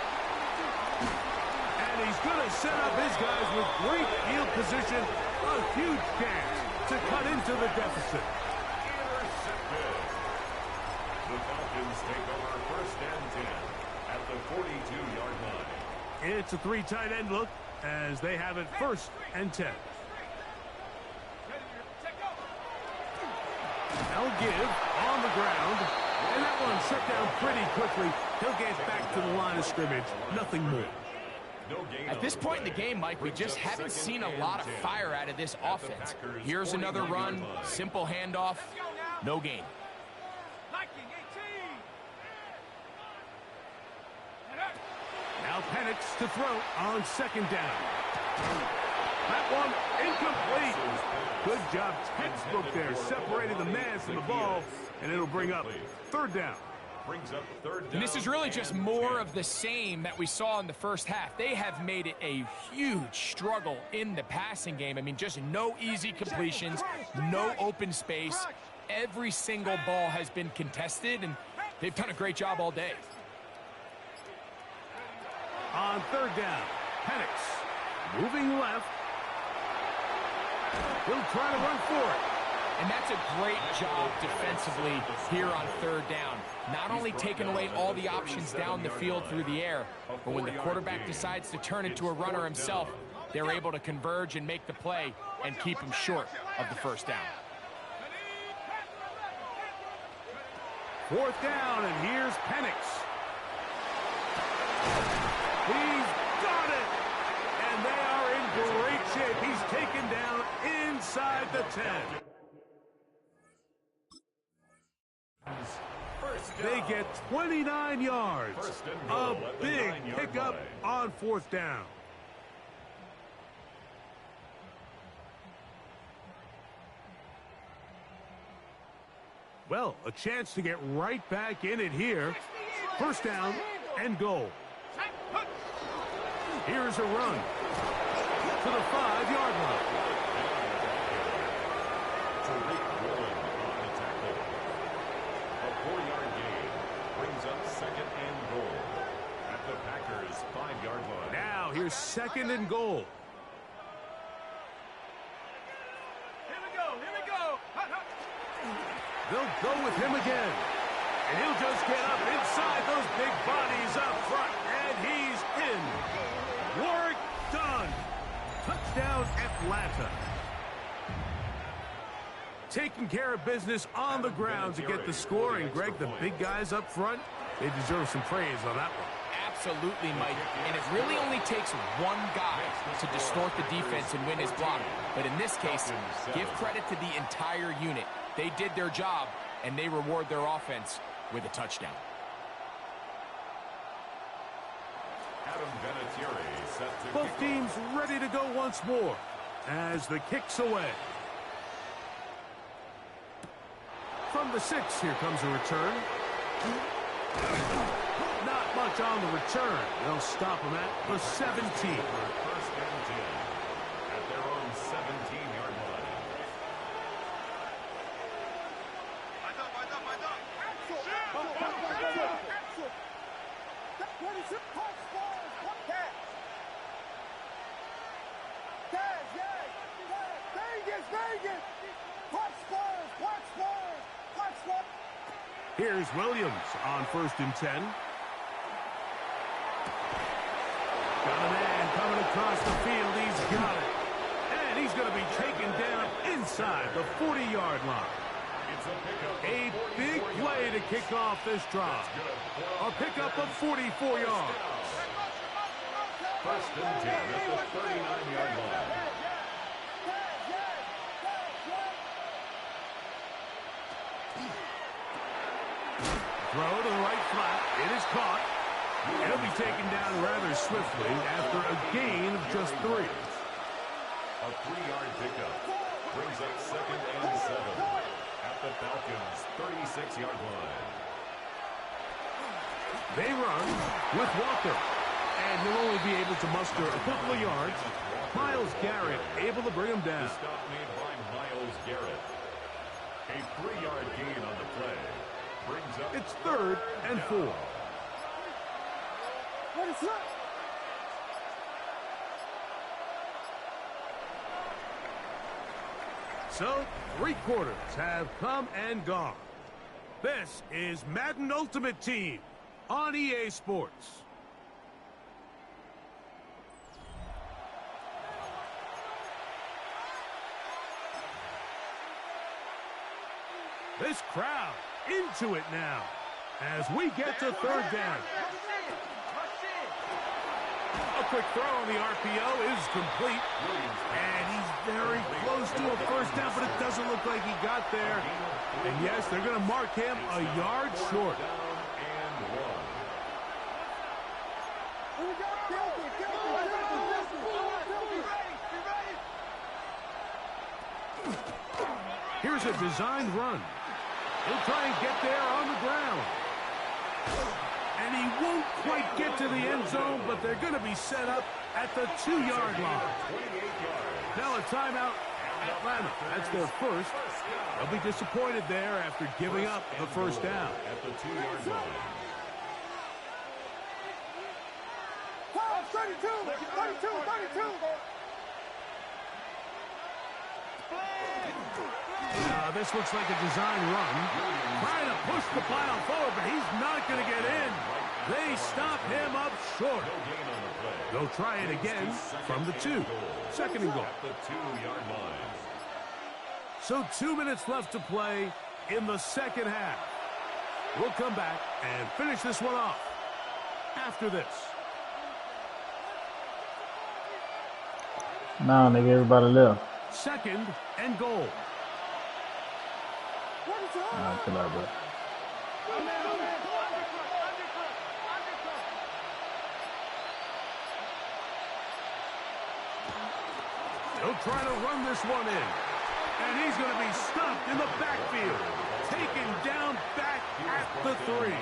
And he's going to set up his guys with great field position. A huge chance to cut into the deficit. Intercepted. The Falcons take over 1st and 10 at the 42-yard line. It's a 3 tight end look as they have it 1st and 10. They'll give on the ground, and that one shut down pretty quickly. He'll get back to the line of scrimmage. Nothing more. At this point in the game, Mike, we just haven't seen a lot of fire out of this offense. Here's another run, simple handoff, no gain. Now Penix to throw on 2nd down. That one incomplete. Good job, textbook there, separating the man from the ball, and it'll bring up 3rd down. Brings up 3rd down. And this is really just more of the same that we saw in the first half. They have made it a huge struggle in the passing game. I mean, just no easy completions, no open space. Every single ball has been contested, and they've done a great job all day. On 3rd down, Penix moving left. He'll try to run for it. And that's a great job defensively here on 3rd down. Not only taking away all the options down the field through the air, but when the quarterback decides to turn into a runner himself, they're able to converge and make the play and keep him short of the 1st down. 4th down, and here's Penix. He's got it! And they are in great shape. He's taken down inside the 10. They get 29 yards. A big pickup on 4th down. Well, a chance to get right back in it here. 1st down and goal. Here's a run to the 5-yard line. Tariq Woolen on the tackle. A 4-yard gain brings up 2nd and goal at the Packers' 5-yard line. Now here's 2nd and goal. Here we go. They'll go with him again. And he'll just get up inside those big bodies up front. And he's in. Work done. Touchdown, Atlanta. taking care of business on the ground to get the score. And, Greg, the big guys up front, they deserve some praise on that one. Absolutely, Mike. And it really only takes one guy to distort the defense and win his block. But in this case, give credit to the entire unit. They did their job, and they reward their offense with a touchdown. Both teams ready to go once more as the kick's away. From the 6, here comes a return. Not much on the return. They'll stop him at the 17. First and 10 at their own 17-yard line. Here's Williams on 1st and 10. Got a man coming across the field. He's got it. And he's going to be taken down inside the 40-yard line. A big play to kick off this drive. A pickup of 44 yards. First and 10 at the 39-yard line. Throw to the right flat. It is caught. It'll be taken down rather swiftly after a gain of just 3. A 3-yard pickup brings up 2nd and 7 at the Falcons' 36-yard line. They run with Walker, and he'll only be able to muster a couple of yards. Myles Garrett able to bring him down. The stop made by Myles Garrett. A 3-yard gain on the play. Brings up it's 3rd and 4. What is that? So, 3 quarters have come and gone. This is Madden Ultimate Team on EA Sports. This crowd into it now as we get to 3rd down. A quick throw on the RPO is complete, and he's very close to a first down, but it doesn't look like he got there. And yes, they're going to mark him a yard short. Here's a designed run. He'll try and get there on the ground. And he won't quite get to the end zone, but they're going to be set up at the 2-yard line. Now a timeout, Atlanta. That's their first. They'll be disappointed there after giving up the first down. At the 2-yard line. 32. This looks like a design run. Trying to push the pile forward, but he's not going to get in. They stop him up short. They'll try it again from the 2. 2nd and goal. At the 2-yard line. So 2 minutes left to play in the second half. We'll come back and finish this one off after this. Nah, nigga, everybody left. 2nd and goal. Nah, chill out, bro. He'll try to run this one in. And he's going to be stopped in the backfield. Taken down back at the 3.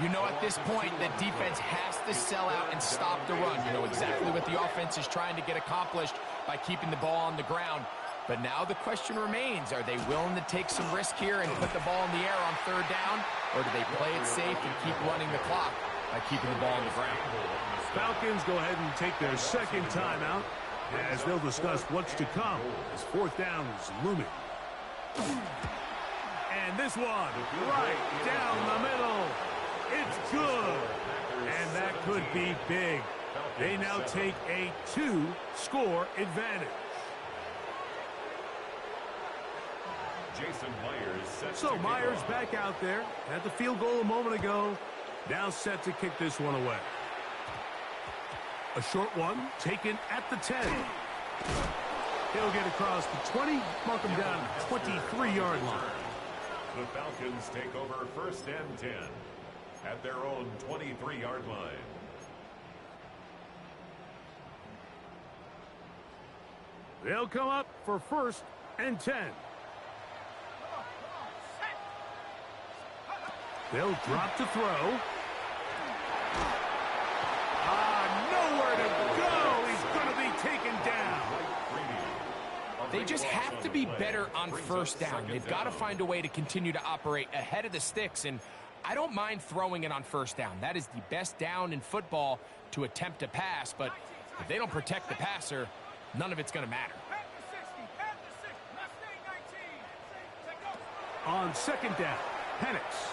You know, at this point, the defense has to sell out and stop the run. You know exactly what the offense is trying to get accomplished by keeping the ball on the ground. But now the question remains, are they willing to take some risk here and put the ball in the air on 3rd down? Or do they play it safe and keep running the clock by keeping the ball on the ground? Falcons go ahead and take their 2nd timeout as they'll discuss what's to come as 4th down is looming. And this one right down the middle. It's good. And that could be big. They now take a 2-score advantage. Jason Myers set So to Myers kick off. back out there. Had the field goal a moment ago. Now set to kick this one away. A short one taken at the 10. He'll get across the 20, mark him down at the 23-yard line. The Falcons take over 1st and 10 at their own 23-yard line. They'll come up for 1st and 10. They'll drop to throw. Nowhere to go. He's going to be taken down. They just have to be better on 1st down. They've got to find a way to continue to operate ahead of the sticks, and I don't mind throwing it on 1st down. That is the best down in football to attempt to pass, but if they don't protect the passer, none of it's going to matter. On 2nd down, Penix.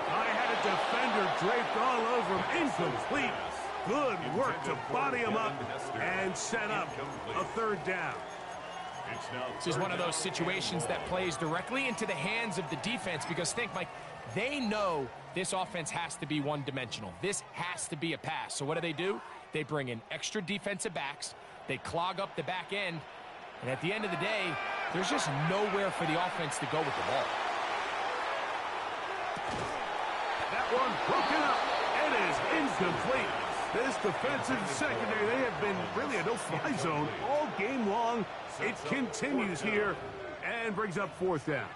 I had a defender draped all over him. Incomplete. Good work to body him up and set up a 3rd down. This is one of those situations that plays directly into the hands of the defense because think, Mike, they know this offense has to be one-dimensional. This has to be a pass. So what do? They bring in extra defensive backs. They clog up the back end. And at the end of the day, there's just nowhere for the offense to go with the ball. That one broken up. It is incomplete. This defensive secondary, they have been really a no-fly zone all game long. It continues here and brings up 4th down.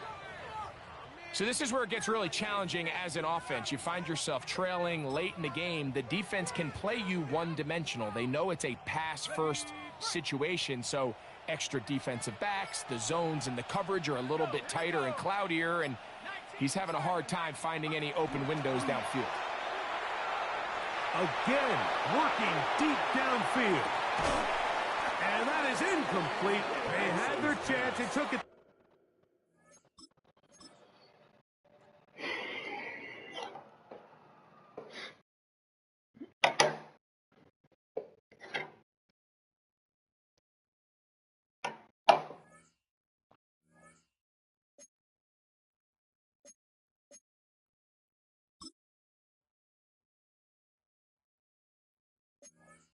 So this is where it gets really challenging as an offense. You find yourself trailing late in the game. The defense can play you one-dimensional. They know it's a pass-first situation, so extra defensive backs, the zones and the coverage are a little bit tighter and cloudier, and he's having a hard time finding any open windows downfield. Again, working deep downfield. And that is incomplete. They had their chance. They took it.